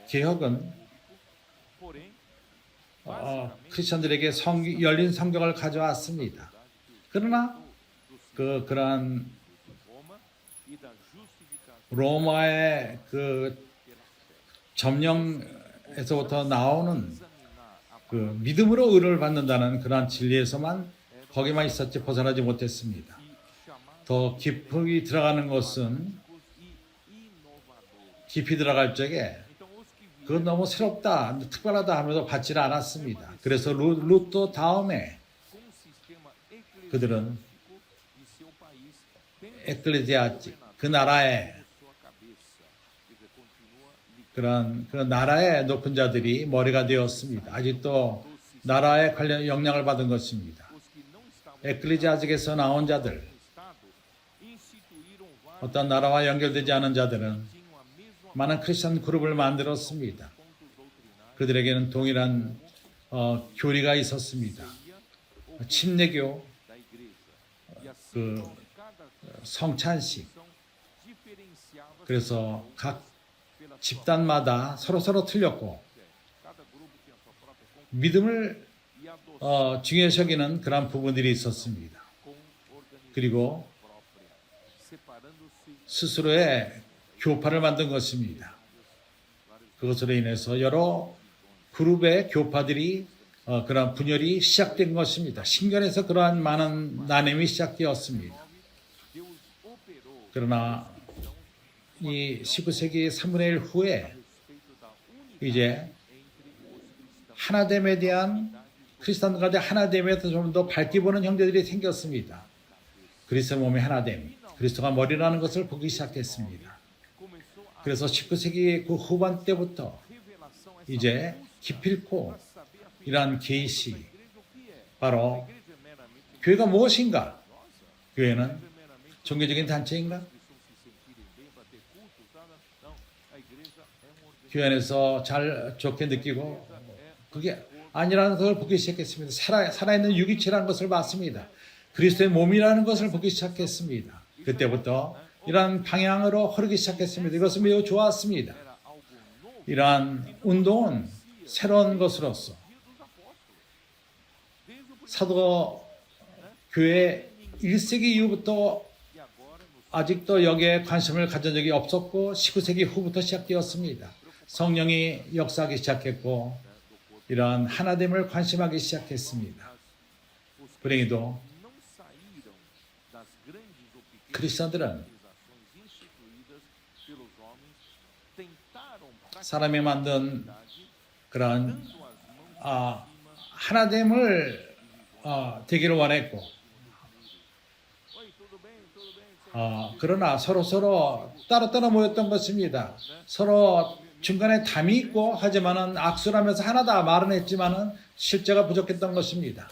개혁은 크리스천들에게 열린 성경을 가져왔습니다. 그러나 그러한 로마의 그 점령에서부터 나오는 그 믿음으로 의를 받는다는 그러한 진리에서만 거기만 있었지 벗어나지 못했습니다. 더 깊이 들어가는 것은 깊이 들어갈 적에 그건 너무 새롭다, 특별하다 하면서 받지를 않았습니다. 그래서 루터 다음에 그들은 에클레지아직 그 나라의 그런 나라의 높은 자들이 머리가 되었습니다. 아직도 나라에 관련 영향을 받은 것입니다. 에클레지아직에서 나온 자들, 어떤 나라와 연결되지 않은 자들은 많은 크리스천 그룹을 만들었습니다. 그들에게는 동일한 교리가 있었습니다. 침례교, 성찬식. 그래서 각 집단마다 서로 틀렸고 믿음을 중요시 여기는 그런 부분들이 있었습니다. 그리고 스스로의 교파를 만든 것입니다. 그것으로 인해서 여러 그룹의 교파들이 그러한 분열이 시작된 것입니다. 신견에서 그러한 많은 나눔이 시작되었습니다. 그러나 이 19세기 3분의 1 후에 이제 하나됨에 대한 크리스천들과 하나됨에 대해서 좀 더 밝게 보는 형제들이 생겼습니다. 그리스도 몸의 하나됨, 그리스도가 머리라는 것을 보기 시작했습니다. 그래서 19세기 그 후반 때부터 이제 기필코 이러한 계시, 바로 교회가 무엇인가? 교회는 종교적인 단체인가? 교회 안에서 좋게 느끼고 그게 아니라는 것을 보기 시작했습니다. 살아있는 유기체라는 것을 봤습니다. 그리스도의 몸이라는 것을 보기 시작했습니다. 그때부터 이러한 방향으로 흐르기 시작했습니다. 이것은 매우 좋았습니다. 이러한 운동은 새로운 것으로서 사도 교회 1세기 이후부터 아직도 여기에 관심을 가진 적이 없었고 19세기 후부터 시작되었습니다. 성령이 역사하기 시작했고 이러한 하나됨을 관심하기 시작했습니다. 불행히도 크리스천들은 사람이 만든 그런 하나됨을 되기를 원했고 그러나 서로 따로따로 모였던 것입니다. 서로 중간에 담이 있고 하지만은 악수하면서 하나다 말은 했지만은 실제가 부족했던 것입니다.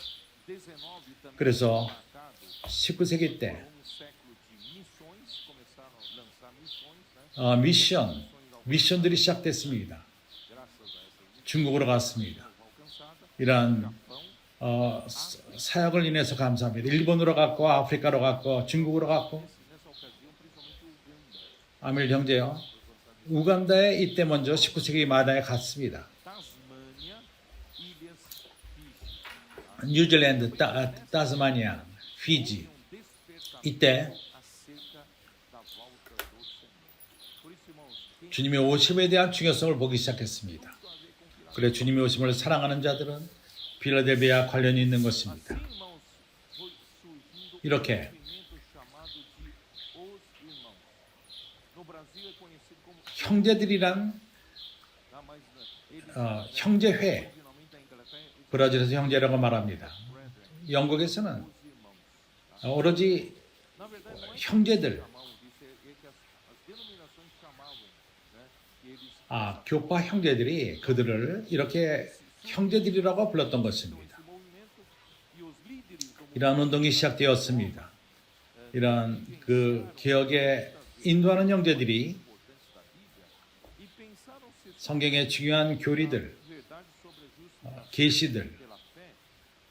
그래서 19세기 때 미션들이 시작됐습니다. 중국으로 갔습니다. 이러한 사역을 인해서 감사합니다. 일본으로 갔고 아프리카로 갔고 중국으로 갔고 아밀 형제요. 우간다에 이때 먼저 19세기 말에 갔습니다. 뉴질랜드, 타스마니아, 피지 이때 주님의 오심에 대한 중요성을 보기 시작했습니다. 그래 주님의 오심을 사랑하는 자들은 필라델비아 관련이 있는 것입니다. Assim, irmãos, foi surgindo 이렇게 movimento chamado de os irmãos. No Brasil é conhecido como 형제들이란 mas eles 형제회, originalmente da Inglaterra, eles 브라질에서 형제라고 말합니다. brethren, 영국에서는 os irmãos. 오로지 Na verdade, não é que 형제들, chamavam disso, é que as denominações chamavam, né? E eles 교파 형제들이 그들을 이렇게 형제들이라고 불렀던 것입니다. esse movimento e os líderes do 이러한 운동이 시작되었습니다. 이러한 그 개혁에 인도하는 형제들이 importantes da Bíblia e pensaram se 성경의 중요한 교리들, verdade sobre a justiça 계시들, pela fé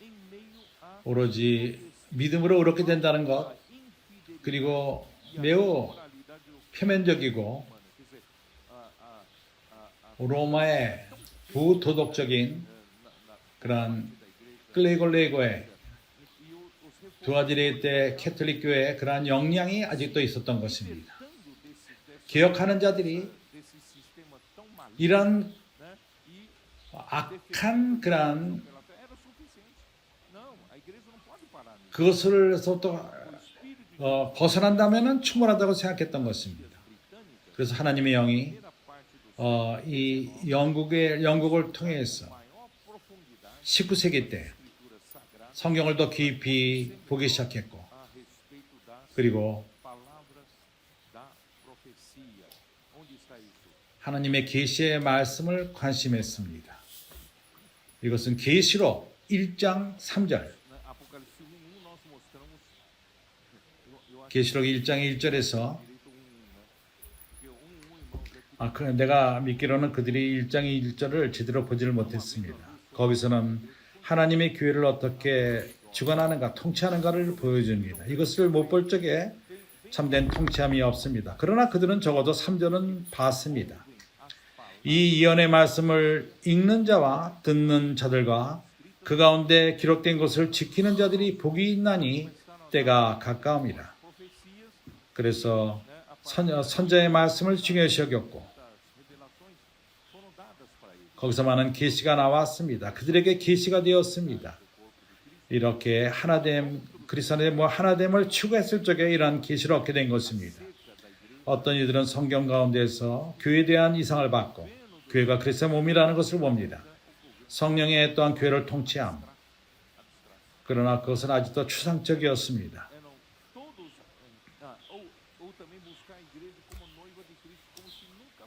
em meio à 오로지 믿음으로 의롭게 된다는 것, infidelidade 그리고 매우 moralidade humana. 표면적이고 Quer dizer, 로마의 부도덕적인 그런 클레이골레이고의 도아지레 때 캐톨릭 교회의 그러한 영향이 아직도 있었던 것입니다. 개혁하는 자들이 desse sistema tão maligno, 이런 né? E 악한 그러한 pela fé era suficiente. Não, a igreja não pode parar nisso. 그것을로부터 O espírito de 벗어난다면 충분하다고 생각했던 것입니다. britânica, 그래서 하나님의 영이 primeira parte do 이 영국을 통해서 maior profundidade 19세기 때 da escritura sagrada 성경을 더 깊이 보기 시작했고 a respeito das 그리고 palavras da profecia. Onde está isso? 하나님의 계시의 말씀을 관심했습니다. 이것은 계시록 1장 3절, Na Apocalipse 1:1 nós mostramos eu acho 계시록 1장 1절에서 direito 1:1, né? Porque 1:1, irmãos, é que 내가 믿기로는 그들이 1장 1절을 제대로 보지를 못했습니다. 거기서는 하나님의 교회를 어떻게 주관하는가, 통치하는가를 보여줍니다. 이것을 못 볼 적에 참된 통치함이 없습니다. 그러나 그들은 적어도 3절은 봤습니다. 이 예언의 말씀을 읽는 자와 듣는 자들과 그 가운데 기록된 것을 지키는 자들이 복이 있나니 때가 가까움이라. profecias, 그래서 né, a 선자의 말씀을 중요시 여겼고 das revelações foram dadas para eles. 거기서 많은 계시가 나왔습니다. 그들에게 계시가 되었습니다. 이렇게 하나됨, 그리스도의 하나됨을 추구했을 적에 이러한 계시를 얻게 된 것입니다. 어떤 이들은 성경 가운데서 교회에 대한 이상을 받고 교회가 그리스도의 몸이라는 것을 봅니다. 성령의 또한 교회를 통치함. 그러나 그것은 아직도 추상적이었습니다. Não, todos, ou também buscar a igreja como noiva de Cristo, como se nunca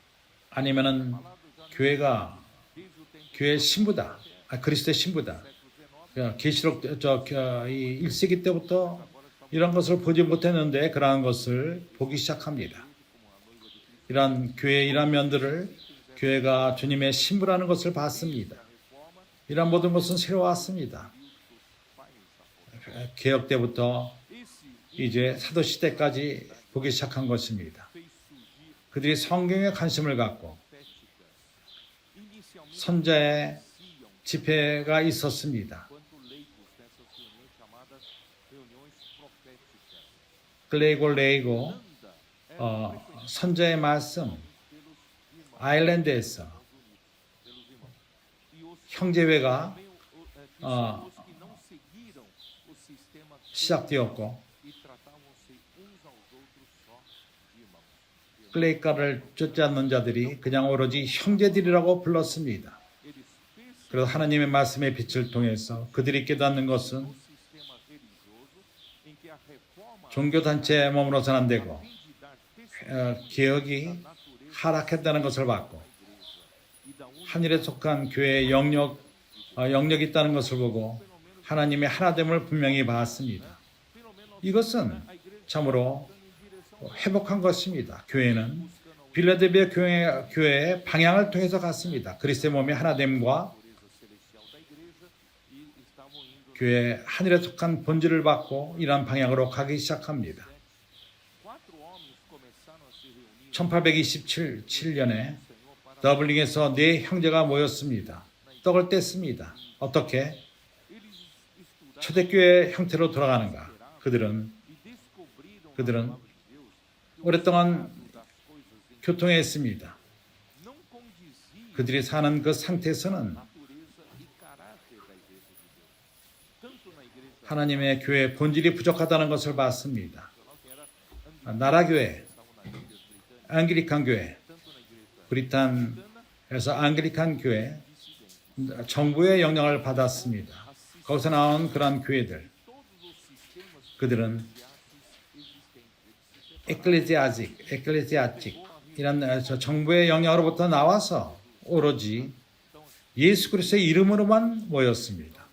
아니면은 falado já 교회가 desde o tempo 교회의 신부다. 그리스도의 신부다. 계시록 이 1세기 때부터 이런 것을 보지 못했는데 그러한 것을 보기 시작합니다. 이러한 교회의 이러한 면들을 교회가 주님의 신부라는 것을 봤습니다. 이러한 모든 것은 새로웠습니다. 개혁 때부터 이제 사도 시대까지 보기 시작한 것입니다. 그들이 성경에 관심을 갖고 선자의 집회가 있었습니다. quanto leigos nessas reuniões chamadas reuniões proféticas. 글레이골레이고 Anda 선자의 말씀 pelos irmãos, 아일랜드에서 pelos irmãos. E os 형제회가 também cristãos que não seguiram o sistema 시작되었고 e tratavam-se uns aos outros só de irmãos. 클레이가를 쫓지 않는 자들이 그냥 오로지 형제들이라고 불렀습니다. Eles 그래서 하나님의 말씀의 빛을 통해서 그들이 깨닫는 것은 no sistema religioso em que a reforma 종교단체에 머물러서는 안 되고 tem de dar testemunho 개혁이 da natureza 하락했다는 것을 봤고 e da 하늘에 속한 교회의 영역이 있다는 것을 보고 하나님의 하나됨을 분명히 봤습니다. 이것은 참으로 회복한 것입니다. 교회는 빌라델비아 교회의 방향을 통해서 갔습니다. 그리스도의 몸의 하나됨과 celestial da igreja e estavam indo. 교회 하늘에 속한 본질을 받고 이러한 방향으로 가기 시작합니다. 4 homens começaram a se reunir 1827년에 더블링에서 네 형제가 모였습니다. 떡을 뗐습니다. 어떻게? eles estudaram 초대교회 형태로 돌아가는가? 그들은 e descobriram 그들은 a palavra de Deus 오랫동안 das coisas em 교통했습니다. 그들이 사는 그 상태에서는 natureza e caráter da igreja de Deus. Tanto na igreja 하나님의 교회 본질이 부족하다는 것을 봤습니다. nacional, que era 나라 교회, estavam nas ilhas britânicas, 앙글리칸 교회, tanto na igreja 브리탄에서 앙글리칸 교회, 정부의 영향을 받았습니다. 거기서 나온 그러한 교회들, todos os sistemas 그들은 existentes, 에클레지아직, 이런 정부의 영향으로부터 나와서 오로지 예수 그리스도의 이름으로만 모였습니다.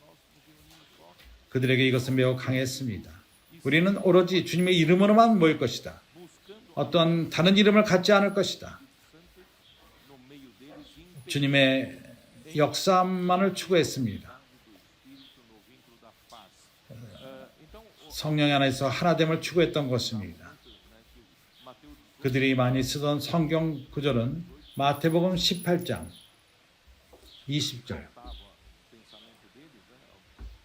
그들에게 이것은 매우 강했습니다. 우리는 오로지 주님의 이름으로만 모일 것이다. 어떤 다른 이름을 갖지 않을 것이다. no meio deles, 주님의 역사만을 추구했습니다. do Espírito no vínculo da paz. Então, 성령 안에서 하나됨을 추구했던 것입니다. Mateus 그들이 많이 쓰던 성경 구절은 마태복음 18장 20절. estava o pensamento deles, né?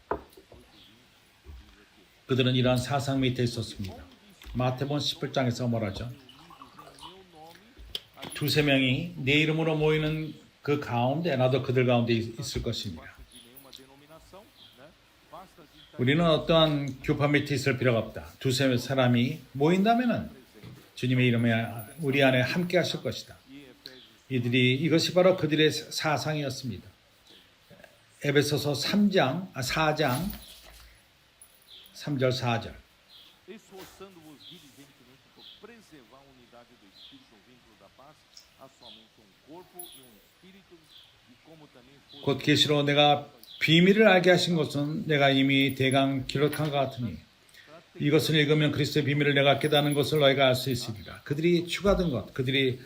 8:20, diz aqui. 그들은 이러한 사상 밑에 있었습니다. 마태복음 18장에서 뭐라죠? 두세 명이 내 이름으로 모이는 그 가운데 나도 그들 가운데 있을 것입니다. De nenhuma denominação, né? Basta de estar 우리는 어떠한 교파 밑에 있을 필요가 없다. 두세 사람이 모인다면은 주님의 이름에 우리 안에 함께 하실 것이다. 이들이 이것이 바로 그들의 사상이었습니다. 에베소서 4장 3절 4절. esforçando-vos diligentemente por preservar a unidade do Espírito, o vínculo da paz, há somente um corpo e um Espírito, e como também 곧 계시로 내가 비밀을 알게 하신 것은 내가 이미 대강 기록한 것 같으니 이것을 읽으면 그리스도의 비밀을 내가 깨닫는 것을 너희가 알 수 있으리라. 그들이 추가된 것, 그들이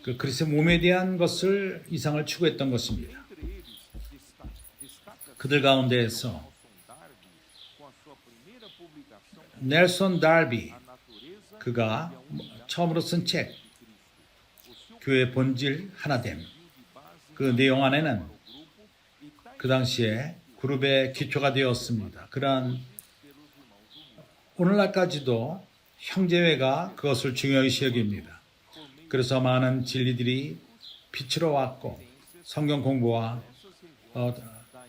그 그리스도의 몸에 대한 것을 이상을 추구했던 것입니다. entre eles destaca 그들 가운데에서 Nelson Darby, com a sua primeira publicação, 넬손 달비 A Natureza 그가 처음으로 쓴 책 교회 본질 하나됨 de Base 그 내용 안에는 do Grupo e tais 그 당시에 그룹의 기초가 되었습니다. 그러한 오늘날까지도 형제회가 그것을 중요히 여깁니다. 그래서 많은 진리들이 빛으로 왔고 성경 공부와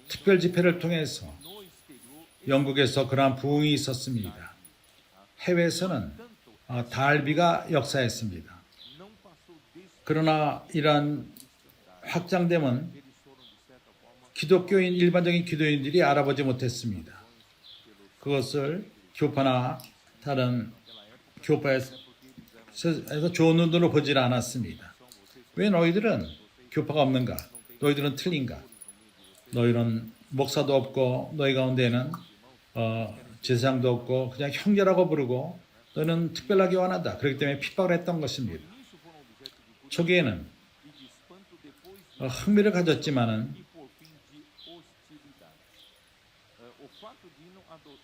특별 집회를 통해서 no exterior 영국에서 그러한 부흥이 있었습니다. 해외에서는 달비가 역사했습니다. não passou desse, 그러나 이러한 확장됨은 eles foram de certa forma 기독교인 일반적인 기독인들이 알아보지 못했습니다. 그것을 교파나 다른 교파에서 좋은 눈으로 보질 않았습니다. 왜 너희들은 교파가 없는가? 너희들은 틀린가? 너희는 목사도 없고 너희 가운데는 제사장도 없고 그냥 형제라고 부르고 너희는 특별하게 원한다. 그렇기 때문에 핍박을 했던 것입니다. 초기에는 e de espanto depois 흥미를 가졌지만은 e por fim de hostilidade. O fato de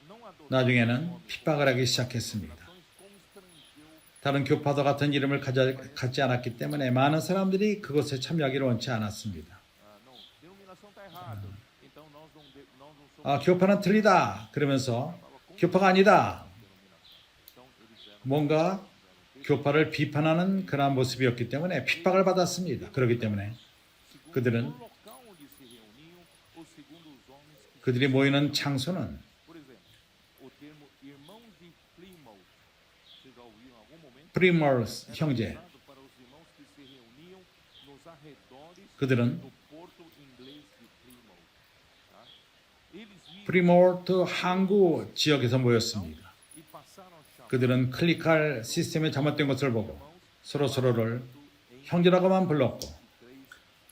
não adotar 나중에는 핍박을 하기 시작했습니다. como estrangeiro, 다른 교파도 같은 이름을 갖지 않았기 때문에 많은 사람들이 그것에 참여하기를 원치 않았습니다. não, denominação está errada, então nós não somos 교파는 틀리다. 그러면서 교파가 아니다. então eles eram 뭔가 교파를 비판하는 그러한 모습이었기 때문에 핍박을 받았습니다. 그렇기 때문에 그들은 o local onde se reuniam, ou segundo os homens que, 그들이 모이는 장소는 por exemplo, o termo irmãos de Plymouth, vocês já ouviram em algum momento? 프리머스 형제 Usado para os irmãos que se reuniam nos arredores 그들은 do porto inglês de Plymouth. Tá? Eles viram 프리모트 항구 지역에서 모였습니다. e passaram a chamar 그들은 클릭할 시스템에 잘못된 것을 보고 서로를 형제라고만 불렀고 3,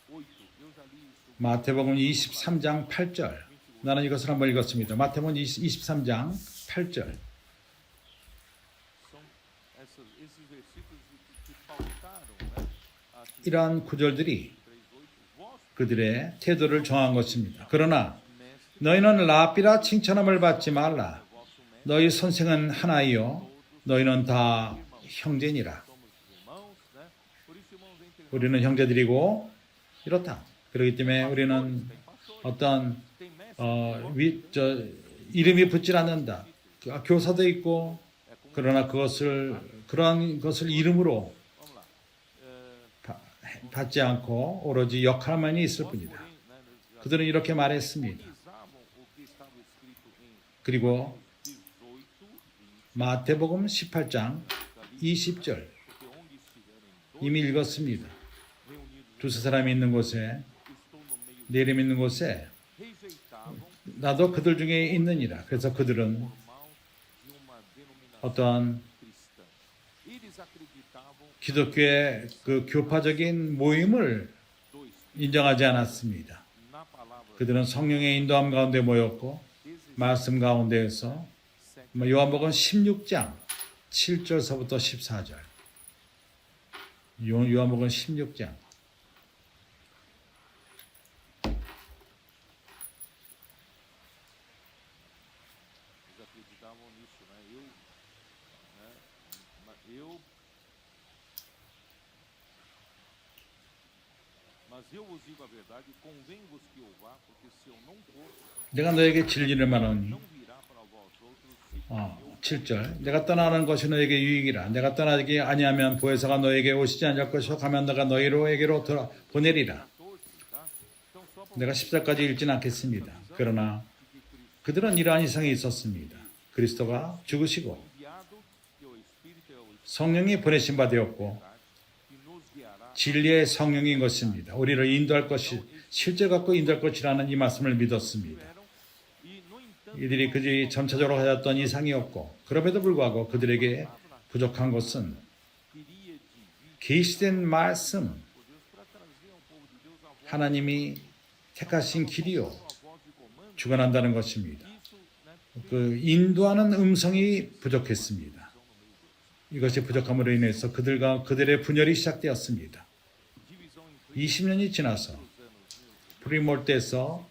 8. Eu já li isso. 마태복음 23장 8절 나는 이것을 한번 읽었습니다. 마태복음 23장 8절 São esses versículos que pautaram, né? A 이러한 구절들이 3:8. Vós, 그들의 태도를 정한 것입니다. 그러나 mestre, 너희는 라비라 칭찬함을 받지 말라. vosso mestre, 너희 선생은 하나이요 너희는 다 형제니라. somos irmãos, né? Por isso, irmãos, entre nós 우리는 형제들이고 이렇다. 그렇기 때문에 우리는 tem pastores, 어떤 tem mestres, 이름이 붙질 않는다. 교사도 있고 그러나 그러한 것을 이름으로 vamos lá. 받지 않고 오로지 역할만 있을 뿐이다. porém, né, já 그들은 이렇게 말했습니다. utilizavam o que estava escrito em 그리고 18, 20, 마태복음 18장 20절 porque onde estiverem dois 이미 읽었습니다. reunidos, 두세 사람이 있는 곳에 estou no meio, 내림 있는 곳에 rejeitavam 나도 그들 중에 있느니라. 그래서 그들은 formal de uma denominação 어떠한 cristã. Eles acreditavam 기독교의 그 교파적인 모임을 do Espírito 인정하지 않았습니다. na palavra 그들은 성령의 인도함 가운데 모였고 말씀 가운데에서 요한복음 16장 7절서부터 14절 요한복음 16장 eles acreditavam nisso, né? Mas eu vos digo a verdade, convém-vos que eu vá, porque se eu não for, 내가 너에게 진리를 말하니 não virá para vós outros, se eu 7절 내가 떠나는 것이 너에게 유익이라 내가 떠나지 아니하면 보혜사가 너에게 오시지 않을 것이요 가면 내가 너희로에게로 보내리라 14, tá? Então só para 내가 10절까지 읽진 않겠습니다. 그러나 그들은 이러한 이상이 있었습니다. 그리스도가 죽으시고 enviado que o Espírito é o 성령이 보내신 바 되었고 que nos guiará 진리의 성령인 것입니다. 우리를 인도할 것이 실제 갖고 인도할 것이라는 이 말씀을 믿었습니다. e no entanto 이들이 그들이 점차적으로 가졌던 이상이 없고 그럼에도 불구하고 그들에게 부족한 것은 queria dividir 계시된 말씀 por Deus para trazer ao povo de Deus a voz, 하나님이 택하신 길이요 a voz de comando. 주관한다는 것입니다. Isso, né, 그 인도하는 음성이 부족했습니다. 이것이 부족함으로 인해서 그들의 분열이 시작되었습니다. divisão em 20년이 지나서 프리몰 때에서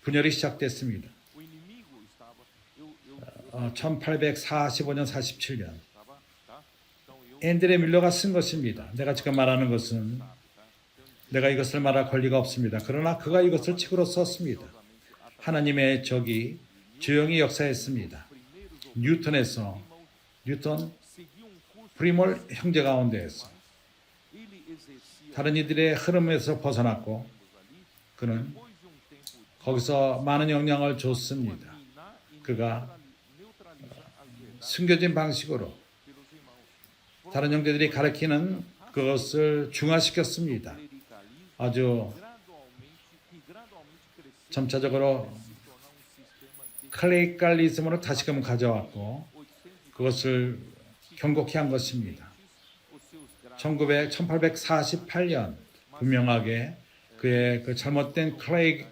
분열이 시작됐습니다. o inimigo estava eu 1845년 47년 estava, tá? Então eu 앤드레 밀러가 쓴 것입니다. 내가 지금 말하는 것은 내가 이것을 말할 권리가 없습니다. 그러나 그가 이것을 책으로 썼습니다. 하나님의 적이 조용히 역사했습니다. 뉴턴 segui um curso 프리몰 형제 가운데에서 ele exercia 다른 이들의 흐름에서 벗어났고 ali 그는 depois de um tempo de 거기서 많은 영향을 줬습니다. dominar e 그가 neutralizar as verdades 숨겨진 방식으로 pelos irmãos. 다른 형제들이 가르치는 그것을 중화시켰습니다. Clericalismo 아주 gradualmente cresceu 점차적으로 se tornar um sistema de 클레이칼리즘으로 다시금 가져왔고 800 그것을 경고케 한 것입니다. os seus graus 1848년 분명하게 그의 그 잘못된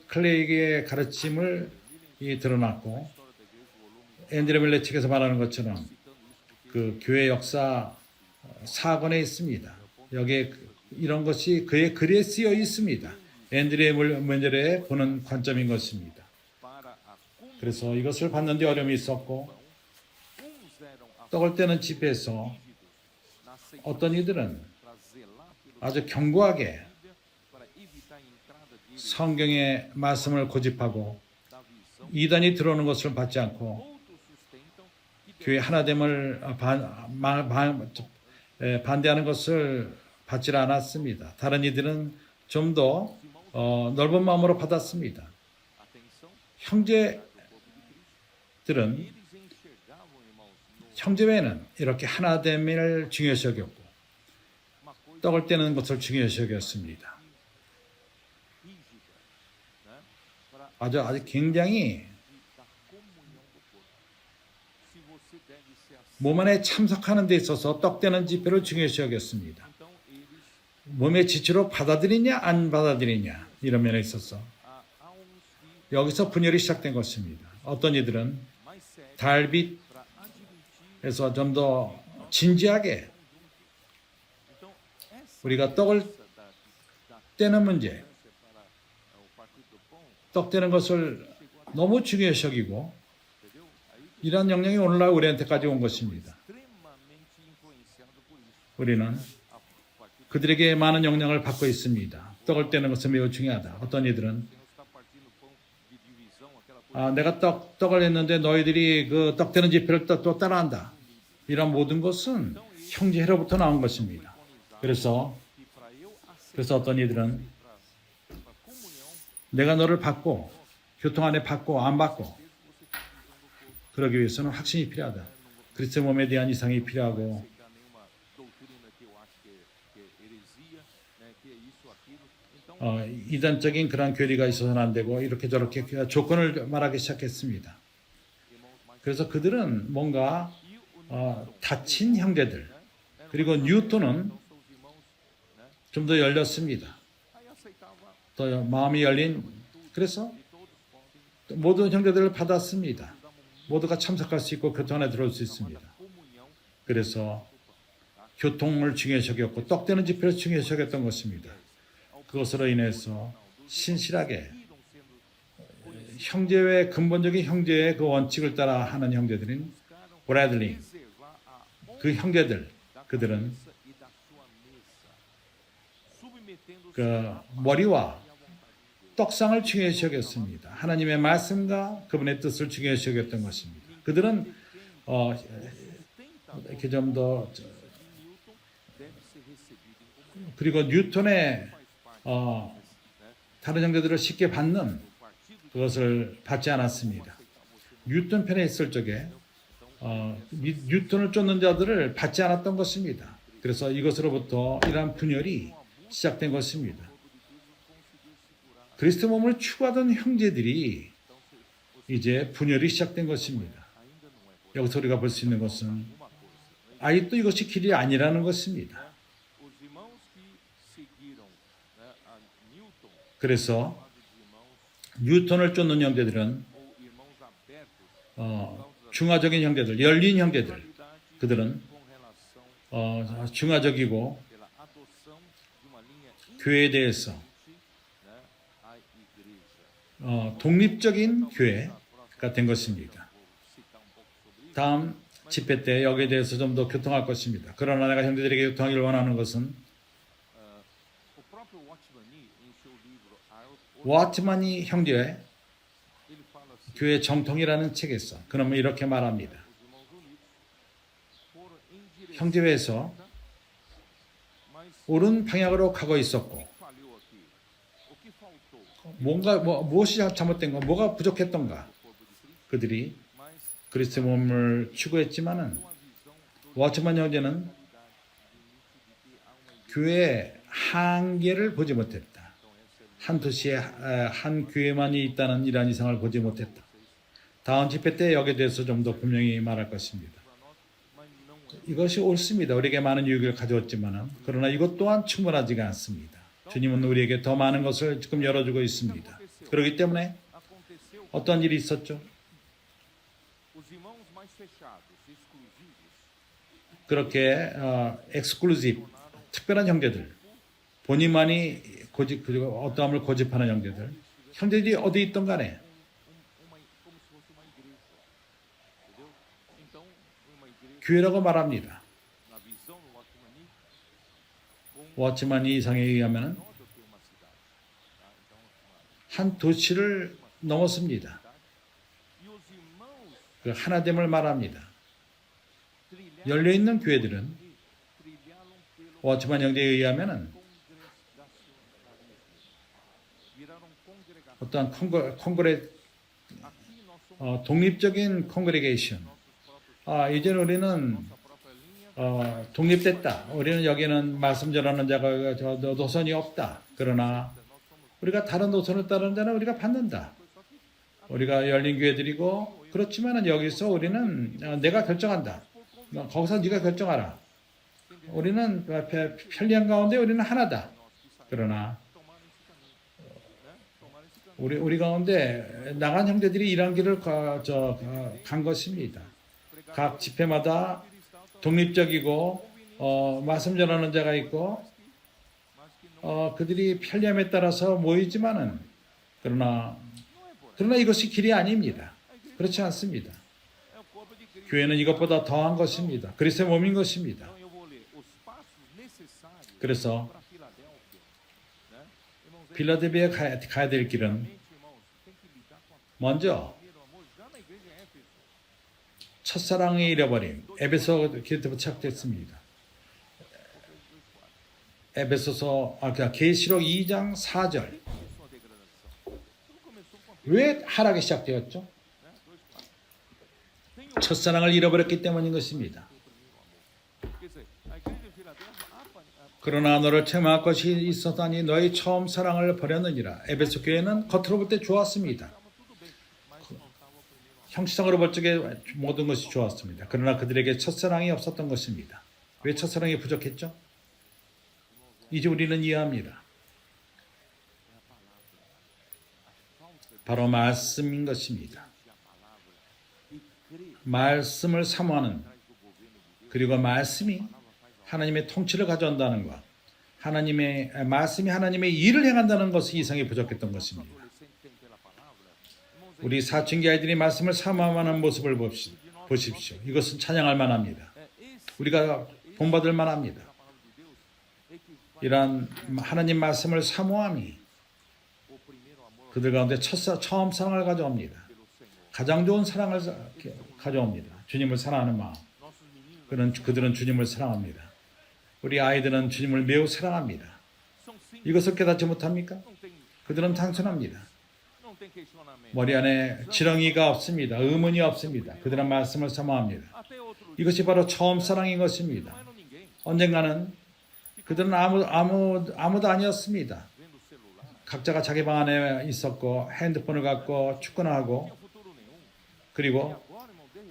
클레이의 가르침을 드러났고 앤드레 밀러 측에서 말하는 것처럼 그 교회 역사 4권에 있습니다. 여기에 이런 것이 그의 글에 쓰여 있습니다. 앤드레 밀러의 보는 관점인 것입니다. para a 그래서 이것을 받는데 어려움이 있었고 uns eram 떡을 떼는 집에서 afligidos na aceitação 어떤 이들은 para zelar pelo 아주 견고하게 Bíblia para evitar a entrada de 성경의 말씀을 고집하고 da visão. 이단이 들어오는 것을 받지 않고 Outros sustentam que 교회 하나됨을 반대하는 것을 받지 않았습니다. 다른 이들은 좀 더 넓은 마음으로 받았습니다. atenção, 형제들은 eles enxergavam, irmãos, no, 형제회는 이렇게 하나됨을 중요시 여겼고 uma coisa 떡을 떼는 것을 중요시 여겼습니다. rígida, né? Para 아주 굉장히 da comunhão do corpo. Se você deve ser assim, 몸 안에 참석하는 데 있어서 떡 떼는 집회를 중요시 여겼습니다. então eles 몸의 지체로 받아들이냐 안 받아들이냐 이런 면에 있어서 há uns que 여기서 분열이 시작된 것입니다. 어떤 이들은 mais sérios 달빛에서 para admitir. 좀 더 진지하게 Então essa 우리가 떡을 da 떼는 문제, distância para o partido do pão, 떡 떼는 것을 너무 중요시 여기고 entendeu? Aí 이러한 영향이 오늘날 우리한테까지 온 것입니다. extremamente influenciado por isso. 우리는 A partido 그들에게 많은 영향을 받고 있습니다. 떡을 떼는 것은 매우 중요하다. 어떤 이들은 Senhor está partindo pão de divisão, aquela coisa. 내가 떡을 했는데 너희들이 그 떡 떼는 집회를 또 따라한다. 이런 모든 것은 형제회로부터 나온 것입니다. 그래서 E para eu 그래서 어떤 이들은 para comunhão, 내가 너를 받고 교통 안에 받고 안 받고 certeza você tem visão do corpo. 그러기 위해서는 확신이 필요하다. 그리스도 몸에 대한 이상이 필요하고 Aceitar nenhuma doutrina que eu acho que é heresia, né, que é isso, aquilo. Então, 이단적인 그런 교리가 있어서는 안 되고 이렇게 저렇게 조건을 말하기 시작했습니다. irmãos mais 그래서 그들은 뭔가 e o 다친 형제들 né? 그리고 뉴턴은 Então são os irmãos, né? 좀 더 열렸습니다. Aí aceitava 더 마음이 열린 그래서 e todos podem 모든 형제들을 받았습니다. 모두가 참석할 수 있고 교통 안에 들어올 수 있습니다. comunhão 그래서 교통을 중요시 여겼고 떡되는 집회를 중요시 여겼던 것입니다. 그것으로 인해서 신실하게 irão sendo 형제의 근본적인 형제의 그 원칙을 따라 하는 형제들인 브래들리 preservar a honra 그 형제들 da 그들은 cabeça e da sua mesa, submetendo-se 그 머리와 떡상을 중요시 여겼습니다. 하나님의 말씀과 그분의 뜻을 중요시 여겼던 것입니다. 그들은 이렇게 좀 더 de Newton deve ser recebido em comunhão. 그리고 뉴턴의 Faz parte 다른 형제들을 쉽게 받는 do partido de 그것을 받지 않았습니다. 뉴턴 편에 있을 적에 뉴턴을 쫓는 자들을 받지 않았던 것입니다. 그래서 이것으로부터 이러한 분열이 시작된 것입니다. 그리스도 몸을 추구하던 형제들이 이제 분열이 시작된 것입니다. ainda não é. 여기서 우리가 볼 수 있는 것은 Uma coisa. 아직도 이것이 길이 아니라는 것입니다. Os irmãos que seguiram, né, a Newton, 그래서 lado de irmãos 뉴턴을 쫓는 형제들은 ou irmãos abertos, 중화적인 형제들, 열린 형제들, realidade 그들은 com relação 중화적이고 pela adoção de uma linha 교회에 대해서 né, à igreja. 독립적인 교회가 된 것입니다. Vou citar um pouco sobre isso. 다음 집회 때 여기에 대해서 좀 더 교통할 것입니다. 그러나 내가 형제들에게 교통하기를 원하는 것은 O próprio Watchman Nee, em seu livro 와트만이 형제 ele fala assim: 교회 정통이라는 책에서 그러면 이렇게 말합니다. os irmãos unidos foram em direção, 형제회에서 mas 옳은 방향으로 가고 있었고 falhou aqui. O que faltou? 뭔가 무엇이 잘못된 거, 뭐가 부족했던가 O corpo de Cristo, 그들이 mas 그리스도 몸을 추구했지만은 com a visão do 와트만 형제는 realidade de início de que há uma igreja. 교회의 한계를 보지 못했다. Então essa é 한 도시에 한 교회만이 있다는 이러한 이상을 보지 못했다. 다음 집회 때 여기에 대해서 좀 더 분명히 말할 것입니다. para nós, mas não é. 이것이 옳습니다. 우리에게 많은 유익을 가져왔지만 그러나 이것 또한 충분하지가 않습니다. 주님은 우리에게 더 많은 것을 지금 열어주고 있습니다. 그렇기 때문에 Aconteceu 어떤 일이 있었죠? os irmãos mais fechados, exclusivos, 그렇게 엑스클루시브 특별한 형제들 본인만이 그리고 어떠함을 고집하는 형제들 형제들이 어디 있던 간에 como se fosse uma igreja, entendeu? Então, uma igreja 교회라고 말합니다. na visão do Watchman Nee, com 워치만 이상에 의하면 menor do que uma cidade, tá? Então, 한 도시를 넘었습니다. e os irmãos 그 하나됨을 말합니다. trilharam, 열려있는 교회들은 trilharam pelo 워치만 형제에 의하면 congregacionalismo, viraram congregação. 어떠한 콩그레 Aqui nós somos 독립적인 콩그레게이션. nossos próprios, 이제는 우리는 nossa própria linha. 독립됐다. 우리는 여기는 말씀 전하는 자가 노선이 없다. 그러나 Nós somos 우리가 다른 노선을 따르는 자는 우리가 받는다. só que 우리가 열린 교회들이고 그렇지만은 여기서 우리는 내가 결정한다. 거기서 네가 결정하라. 우리는 편리한 가운데 우리는 하나다. 그러나 우리 가운데 나간 형제들이 이런 길을 간 것입니다. 각 집회마다 독립적이고 말씀 전하는 자가 있고 그들이 편리함에 따라서 모이지만은 그러나 이것이 길이 아닙니다. 그렇지 않습니다. é o corpo de Cristo. 교회는 이것보다 더한 것입니다. 그리스도의 몸인 것입니다. Então eu vou ler os passos necessários 그래서 para Filadélfia, né? Irmãos, é 빌라델비아에 가야 될 길은 realmente, irmãos, tem que lidar com a 먼저 primeiro amor já na igreja em Éfeso. 첫사랑의 잃어버림 에베소 기도부터 시작됐습니다. 계시록 2장 4절. Sua degradação. Tudo começou com a 왜 하락이 시작되었죠? né? Dois quatro. Tem o 첫사랑을 잃어버렸기 때문인 것입니다. primeiro amor. Quer dizer, a igreja de Filadélfia 그러나 너를 책망할 것이 있었다니 너희 처음 사랑을 버렸느니라. 에베소 교회는 겉으로 볼 때 좋았습니다. estava tudo bem, mas faltava o primeiro amor. 형식상으로 볼 적에 모든 것이 좋았습니다. 그러나 그들에게 첫사랑이 없었던 것입니다. 왜 첫사랑이 부족했죠? 이제 우리는 이해합니다. É a palavra. A falta de 바로 말씀인 것입니다. a palavra e crer 말씀을 사모하는 atrás do governo de Deus. 그리고 말씀이 A palavra faz a 하나님의 통치를 가져온다는 것, 말씀이 하나님의 일을 행한다는 것이 이상이 부족했던 것입니다. adolescente tem pela palavra. Irmãos, 우리 사춘기 아이들이 말씀을 사모하는 모습을 보십시오. 이것은 찬양할 만합니다. esse 우리가 본받을 만합니다. a palavra de Deus é que vai 이러한 하나님 말씀을 사모함이 o primeiro amor 그들 가운데 처음 사랑을 가져옵니다. pelo Senhor. 가장 좋은 사랑을 가져옵니다. 주님을 사랑하는 마음. Nossos meninos 그들은 주님을 사랑합니다. 우리 아이들은 주님을 매우 사랑합니다. são simples, 이것을 깨닫지 못합니까? não tem 그들은 단순합니다. questionamento. 머리 안에 지렁이가 없습니다. 의문이 없습니다. 그들은 말씀을 사모합니다. Até outro dia, 이것이 바로 처음 사랑인 것입니다. não eram ninguém. 언젠가는 그들은 아무도 아니었습니다. Vendo o celular, 각자가 자기 방 안에 있었고 핸드폰을 갖고 축구나 하고 não tinha futuro nenhum. 그리고 Agora, irmão,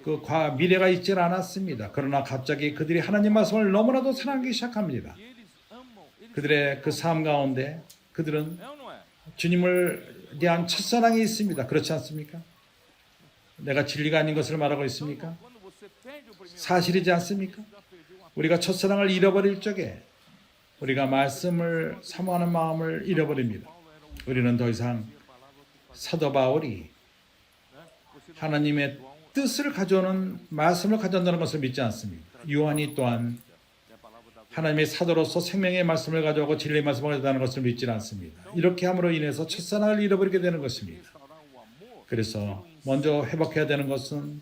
de repente, 미래가 있질 않았습니다. 그러나 갑자기 그들이 하나님 말씀을 너무나도 사랑하기 시작합니다. e eles amam, eles 그들의 그 삶 가운데 그들은 é ou não é? 주님을 대한 첫사랑이 있습니다. 그렇지 않습니까? 내가 진리가 아닌 것을 말하고 있습니까? Quando você perde o primeiro 사실이지 않습니까? já perdeu uma 우리가 첫사랑을 잃어버릴 적에 우리가 말씀을 사모하는 마음을 잃어버립니다. 우리는 더 이상 사도 바울이 하나님의 뜻을 가져오는 말씀을 가져온다는 것을 믿지 않습니다. 요한이 또한 하나님의 사도로서 생명의 말씀을 가져오고 진리의 말씀을 가져오는 것을 믿지 않습니다. 이렇게 함으로 인해서 첫사랑을 잃어버리게 되는 것입니다. restaurar o amor 그래서 먼저 회복해야 되는 것은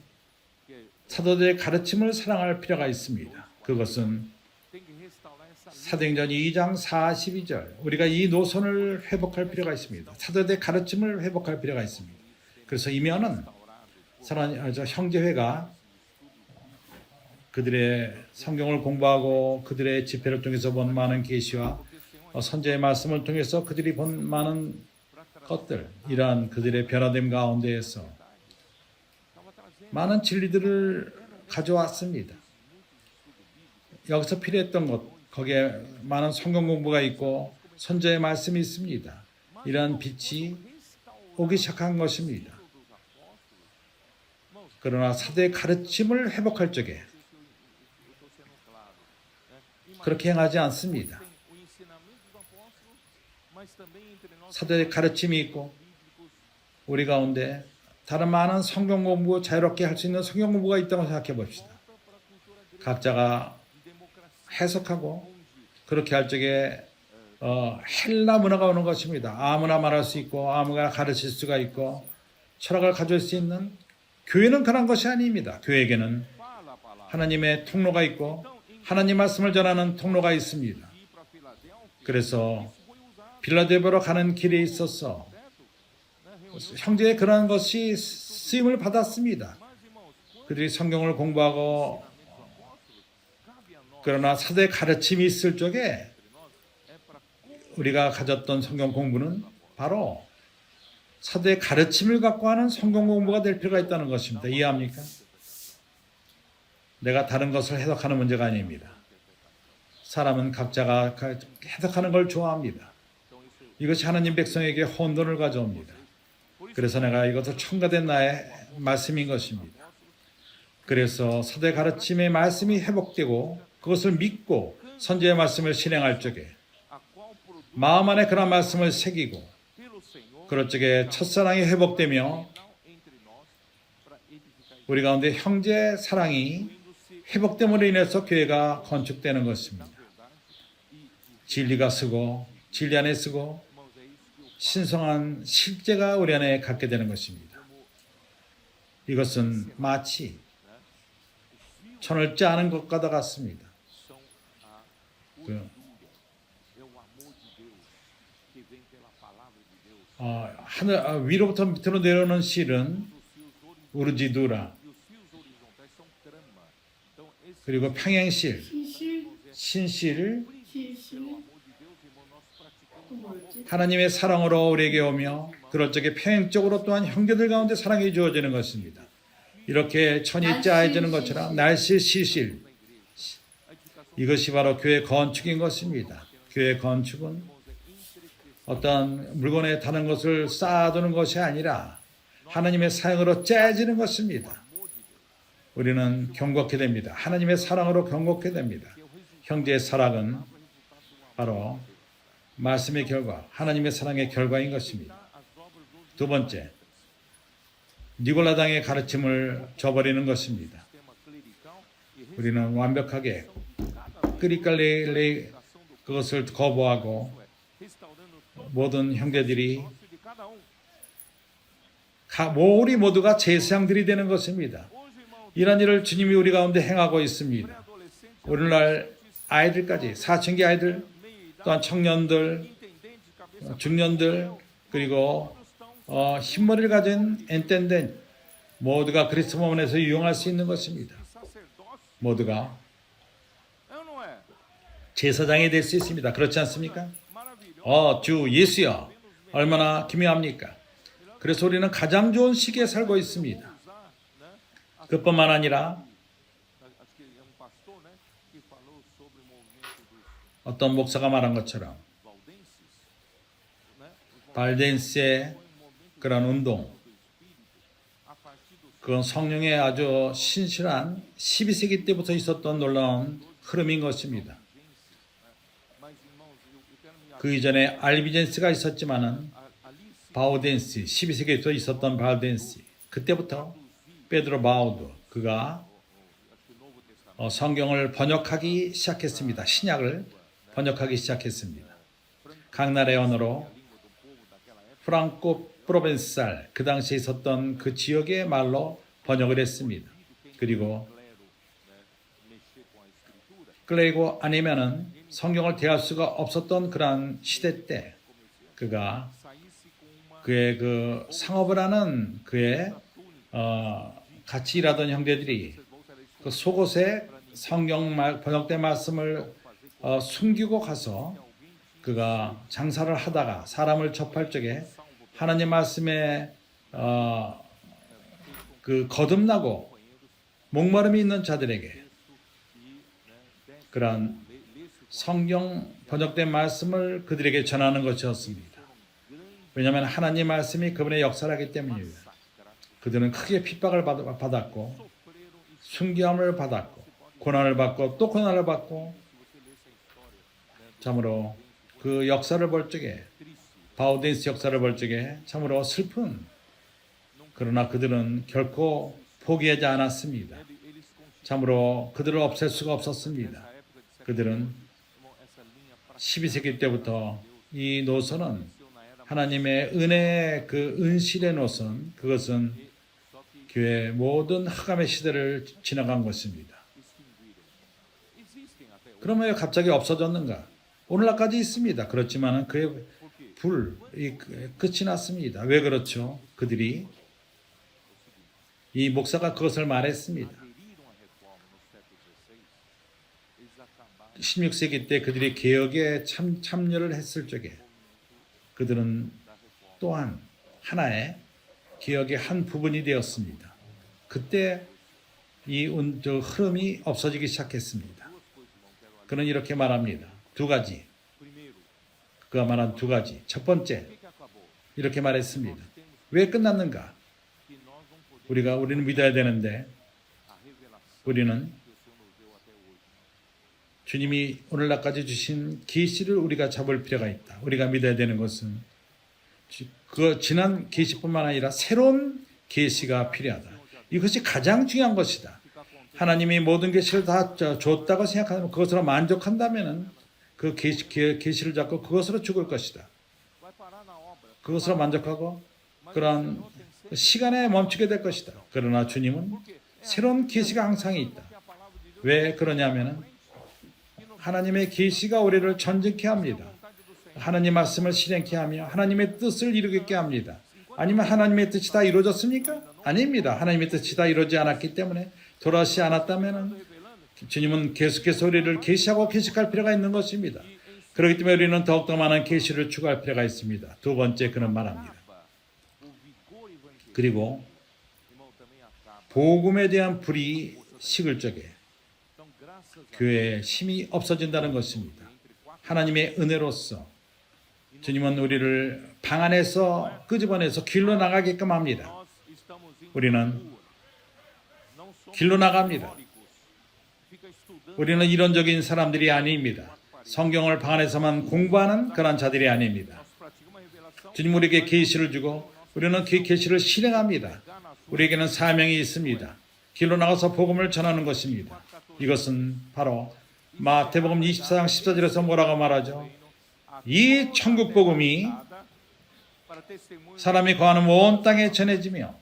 que 사도들의 가르침을 사랑할 필요가 있습니다. 그것은 tem que restaurar essa linha. 사도행전 2장 42절 우리가 이 노선을 회복할 필요가 있습니다. 사도들의 가르침을 회복할 필요가 있습니다. 그래서 이면은 형제회가 그들의 성경을 공부하고 그들의 집회를 통해서 본 많은 계시와 선제의 말씀을 통해서 그들이 본 많은 것들 이러한 그들의 변화됨 가운데에서 Estava trazendo 많은 진리들을 가져왔습니다. 여기서 필요했던 것 거기에 많은 성경 공부가 있고 선제의 말씀이 있습니다. 이러한 빛이 오기 시작한 것입니다. dos apóstolos. 그러나 사도의 가르침을 회복할 적에 Eu estou sendo claro. Né? 그렇게 행하지 않습니다. Tem o ensinamento dos apóstolos, mas também entre nós 사도의 가르침이 있고 bíblicos 우리 가운데 다른 많은 성경 공부 자유롭게 할 수 있는 성경 공부가 있다고 생각해 봅시다. volta para a cultura grega 각자가 de democracia, 해석하고 onde 그렇게 할 적에 헬라 문화가 오는 것입니다. 아무나 말할 수 있고 아무나 가르칠 수가 있고 철학을 가질 수 있는 교회는 그런 것이 아닙니다. 교회에게는 fala a palavra. 하나님의 통로가 있고 하나님 말씀을 전하는 통로가 있습니다. Ir para Filadélfia, 그래서 isso foi usado, 빌라델보로 가는 길에 있어서 certo? Né? Reuniu. 형제의 그러한 것이 쓰임을 받았습니다. Mas, irmãos, quando 그들이 성경을 공부하고 o ensinamento dos apóstolos, cabe a nós, 그러나 사도의 가르침이 있을 적에 entre nós, é para 우리가 가졌던 성경 공부는 바로 사도의 가르침을 갖고 하는 성경 공부가 될 필요가 있다는 것입니다. 이해합니까? 내가 다른 것을 해석하는 문제가 아닙니다. 사람은 각자가 해석하는 걸 좋아합니다. 이것이 하나님 백성에게 혼돈을 가져옵니다. 그래서 내가 이것을 첨가된 나의 말씀인 것입니다. 그래서 사도의 가르침의 말씀이 회복되고 그것을 믿고 선지의 말씀을 실행할 적에 a qual produz 마음 안에 그런 말씀을 새기고 pelo Senhor 그럴 적에 첫사랑이 회복되며 não entre nós para edificar a 우리 가운데 형제 사랑이 igreja, 회복됨으로 인해서 교회가 건축되는 것입니다. verdade? E, 진리가 쓰고 진리 안에 쓰고 irmãos, é isso que eu 신성한 실제가 우리 안에 갖게 되는 것입니다. 이것은 마치 천을 짜는 것과 같습니다. são a 그 하늘 위로부터 밑으로 내려오는 실은 우르지두라, E os fios horizontais são trama. Então, esse 그리고 평행실, 신실, 신실, 실실, amor de Deus, irmão, nós praticamos 또 뭐였지? 하나님의 사랑으로 우리에게 오며 그럴 적에 평행적으로 또한 형제들 가운데 사랑이 주어지는 것입니다. 이렇게 천이 짜여지는 것처럼 날실, 실실, 이것이 바로 교회 건축인 것입니다. 교회 건축은 어떤 물건에 다른 것을 쌓아두는 것이 아니라 하나님의 사랑으로 짜여지는 것입니다. 우리는 경고케 됩니다. 하나님의 사랑으로 경고케 됩니다. 형제의 사랑은 바로 말씀의 결과, 하나님의 사랑의 결과인 것입니다. 두 번째, 니골라당의 가르침을 저버리는 것입니다. 우리는 완벽하게 크리칼레 그것을 거부하고 모든 형제들이 우리 모두가 제사장들이 되는 것입니다. 이런 일을 주님이 우리 가운데 행하고 있습니다. 오늘날 아이들까지 사춘기 아이들 또한 청년들 중년들 그리고 흰머리를 가진 엔텐덴 모두가 그리스도 몸에서 유용할 수 있는 것입니다. 모두가 제사장이 될 수 있습니다. 그렇지 않습니까? 주 예수여 얼마나 기묘합니까? 그래서 우리는 가장 좋은 시기에 살고 있습니다. 그뿐만 아니라 어떤 목사가 말한 것처럼 발덴스의 그런 운동, 그건 성령의 아주 신실한 12세기 때부터 있었던 놀라운 흐름인 것입니다. 그 이전에 알비젠스가 있었지만은 바우덴스, 12세기부터 있었던 바우덴스, 그때부터 베드로 바우드, 그가 성경을 번역하기 시작했습니다. 신약을 번역하기 시작했습니다. 각 나라의 언어로 프랑코 프로벤살, 그 당시에 있었던 그 지역의 말로 번역을 했습니다. 그리고 클레이고 아니면은 성경을 대할 수가 없었던 그러한 시대 때 그가 그의 그 상업을 하는 그의 같이 일하던 형제들이 그 속옷에 성경 번역된 말씀을 숨기고 가서 그가 장사를 하다가 사람을 접할 적에 하나님 말씀에 그 거듭나고 목마름이 있는 자들에게 그러한 성경 번역된 말씀을 그들에게 전하는 것이었습니다. 왜냐하면 하나님 말씀이 그분의 역사를 하기 때문입니다. 그들은 크게 핍박을 받았고 순교함을 받았고 고난을 받고 또 고난을 받고 참으로 그 역사를 볼 적에 바우덴스 역사를 볼 적에 참으로 슬픈 그러나 그들은 결코 포기하지 않았습니다. 참으로 그들을 없앨 수가 없었습니다. 그들은 12세기 때부터 이 노선은 하나님의 은혜의 그 은실의 노선, 그것은 교회의 모든 흑암의 시대를 지나간 것입니다. 그러면 왜 갑자기 없어졌는가? 오늘날까지 있습니다. 그렇지만 그의 불이 끝이 났습니다. 왜 그렇죠? 그들이 이 목사가 그것을 말했습니다. 16세기 때 그들이 개혁에 참여를 했을 적에 그들은 또한 하나의 개혁의 한 부분이 되었습니다. 그때 이 흐름이 없어지기 시작했습니다. 그는 이렇게 말합니다. 두 가지. 그가 말한 두 가지. 첫 번째, 이렇게 말했습니다. 왜 끝났는가? 우리는 믿어야 되는데 우리는 주님이 오늘날까지 주신 계시를 우리가 잡을 필요가 있다. 우리가 믿어야 되는 것은 그 지난 계시뿐만 아니라 새로운 계시가 필요하다. 이것이 가장 중요한 것이다. 하나님이 모든 계시를 다 줬다고 생각하면 그것으로 만족한다면은 그 계시를 잡고 그것으로 죽을 것이다. 그것으로 만족하고 그런 시간에 멈추게 될 것이다. 그러나 주님은 새로운 계시가 항상 있다. 왜 그러냐면은 하나님의 계시가 우리를 전진케 합니다. 하나님 말씀을 실행케 하며 하나님의 뜻을 이루게 합니다. 아니면 하나님의 뜻이 다 이루어졌습니까? 아닙니다. 하나님의 뜻이 다 이루어지지 않았기 때문에 돌아오지 않았다면 주님은 계속해서 우리를 계시하고 계식할 필요가 있는 것입니다. 그렇기 때문에 우리는 더욱더 많은 계시를 추구할 필요가 있습니다. 두 번째 그는 말합니다. 그리고 복음에 대한 불이 식을 적에 교회에 힘이 없어진다는 것입니다. 하나님의 은혜로서 주님은 우리를 방 안에서 끄집어내서 길로 나가게끔 합니다. 우리는 길로 나갑니다. 우리는 이론적인 사람들이 아닙니다. 성경을 방 안에서만 공부하는 그런 자들이 아닙니다. 주님 우리에게 계시를 주고 우리는 그 계시를 실행합니다. 우리에게는 사명이 있습니다. 길로 나가서 복음을 전하는 것입니다. 이것은 바로 마태복음 24장 14절에서 뭐라고 말하죠? 이 천국 복음이 사람이 거하는 온 땅에 전해지며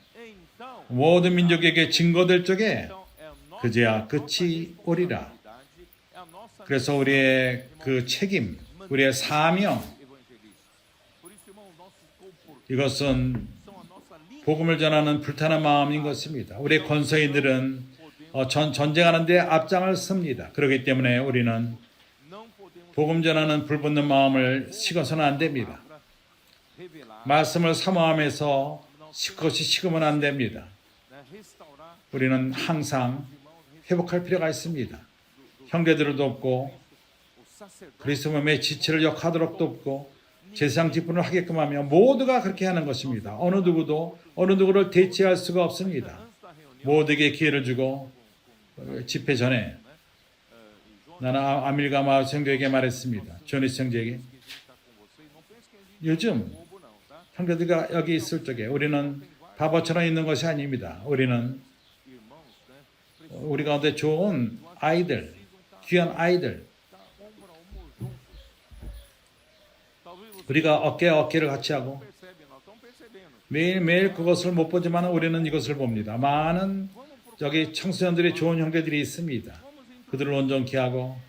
모든 민족에게 증거될 적에 그제야 끝이 오리라. 그래서 우리의 그 책임, 우리의 사명, 이것은 복음을 전하는 불타는 마음인 것입니다. 우리 권서인들은 전쟁하는데 앞장을 섭니다. 그렇기 때문에 우리는 복음 전하는 불붙는 마음을 식어서는 안 됩니다. 말씀을 사모하면서 그것이 식으면 안 됩니다. 우리는 항상 회복할 필요가 있습니다. 형제들을 돕고 그리스도 몸의 지체를 역하도록 돕고 제사장 직분을 하게끔 하며 모두가 그렇게 하는 것입니다. 어느 누구도 어느 누구를 대체할 수가 없습니다. 모두에게 기회를 주고 집회 전에 나는 아밀가 마을 성도에게 말했습니다. 조니스 형제에게 요즘 형제들과 여기 있을 적에 우리는 바보처럼 있는 것이 아닙니다. 우리는 우리 가운데 좋은 아이들, 귀한 아이들, 우리가 어깨와 어깨를 같이 하고 매일매일 그것을 못 보지만 우리는 이것을 봅니다. 많은 여기 청소년들이 좋은 형제들이 있습니다. 그들을 온전케 하고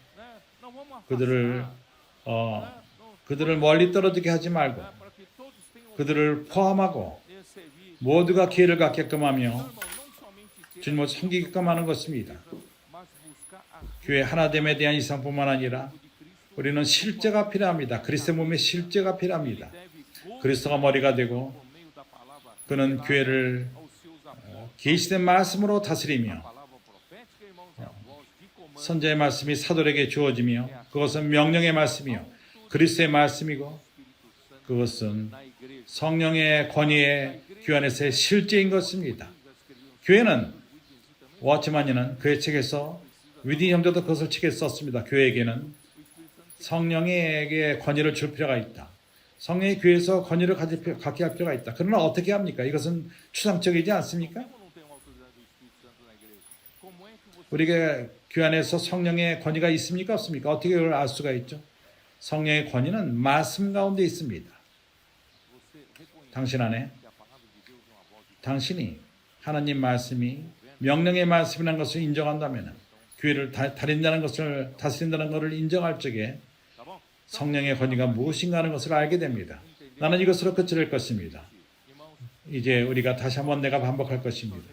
그들을 멀리 떨어지게 하지 말고 그들을 포함하고 모두가 기회를 갖게끔 하며 주님을 섬기게끔 하는 것입니다. 교회 하나됨에 대한 이상뿐만 아니라 우리는 실제가 필요합니다. 그리스도 몸의 실제가 필요합니다. 그리스도가 머리가 되고 그는 교회를 계시된 말씀으로 다스리며 선지자의 말씀이 사도에게 주어지며 그것은 명령의 말씀이요 그리스도의 말씀이고 그것은 성령의 권위의 교회 안에서의 실제인 것입니다. 교회는 워치만이는 그의 책에서 위디 형제도 그것을 책에 썼습니다. 교회에게는 성령에게 권위를 줄 필요가 있다. 성령의 교회에서 권위를 갖게 할 필요가 있다. 그러나 어떻게 합니까? 이것은 추상적이지 않습니까? 우리가 교회 안에서 성령의 권위가 있습니까? 없습니까? 어떻게 그걸 알 수가 있죠? 성령의 권위는 말씀 가운데 있습니다. 당신 안에 당신이 하나님 말씀이 명령의 말씀이라는 것을 인정한다면 교회를 다린다는 것을 다스린다는 것을 인정할 적에 성령의 권위가 무엇인가 하는 것을 알게 됩니다. 나는 이것으로 끝을 것입니다. 이제 우리가 다시 한번 내가 반복할 것입니다.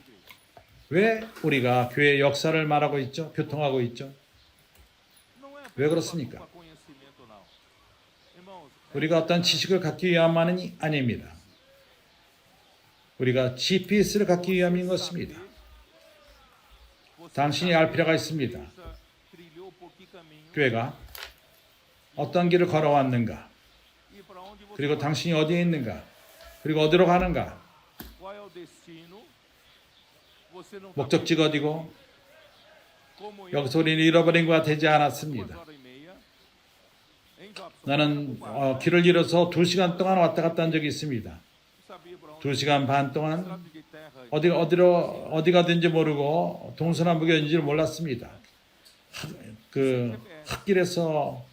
왜 우리가 교회의 역사를 말하고 있죠? 교통하고 있죠? 왜 그렇습니까? 우리가 어떤 지식을 갖기 위함만이 아닙니다. 우리가 GPS를 갖기 위함인 것입니다. 당신이 알 필요가 있습니다. 교회가 어떤 길을 걸어왔는가? 그리고 당신이 어디에 있는가? 그리고 어디로 가는가? 목적지가 어디고? 여기서 우리는 잃어버린 것과 되지 않았습니다. 나는 길을 잃어서 2시간 동안 왔다 갔다 한 적이 있습니다. 2시간 반 동안 어디가 된지 모르고 동서남북이었는지를 몰랐습니다. 흙길에서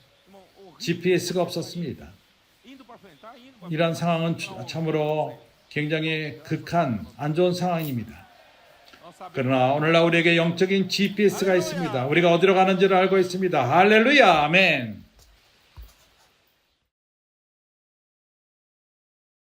GPS가 없었습니다. 이런 상황은 참으로 굉장히 극한 안 좋은 상황입니다. 그러나 오늘날 우리에게 영적인 GPS가 있습니다. 우리가 어디로 가는지를 알고 있습니다. 할렐루야, 아멘.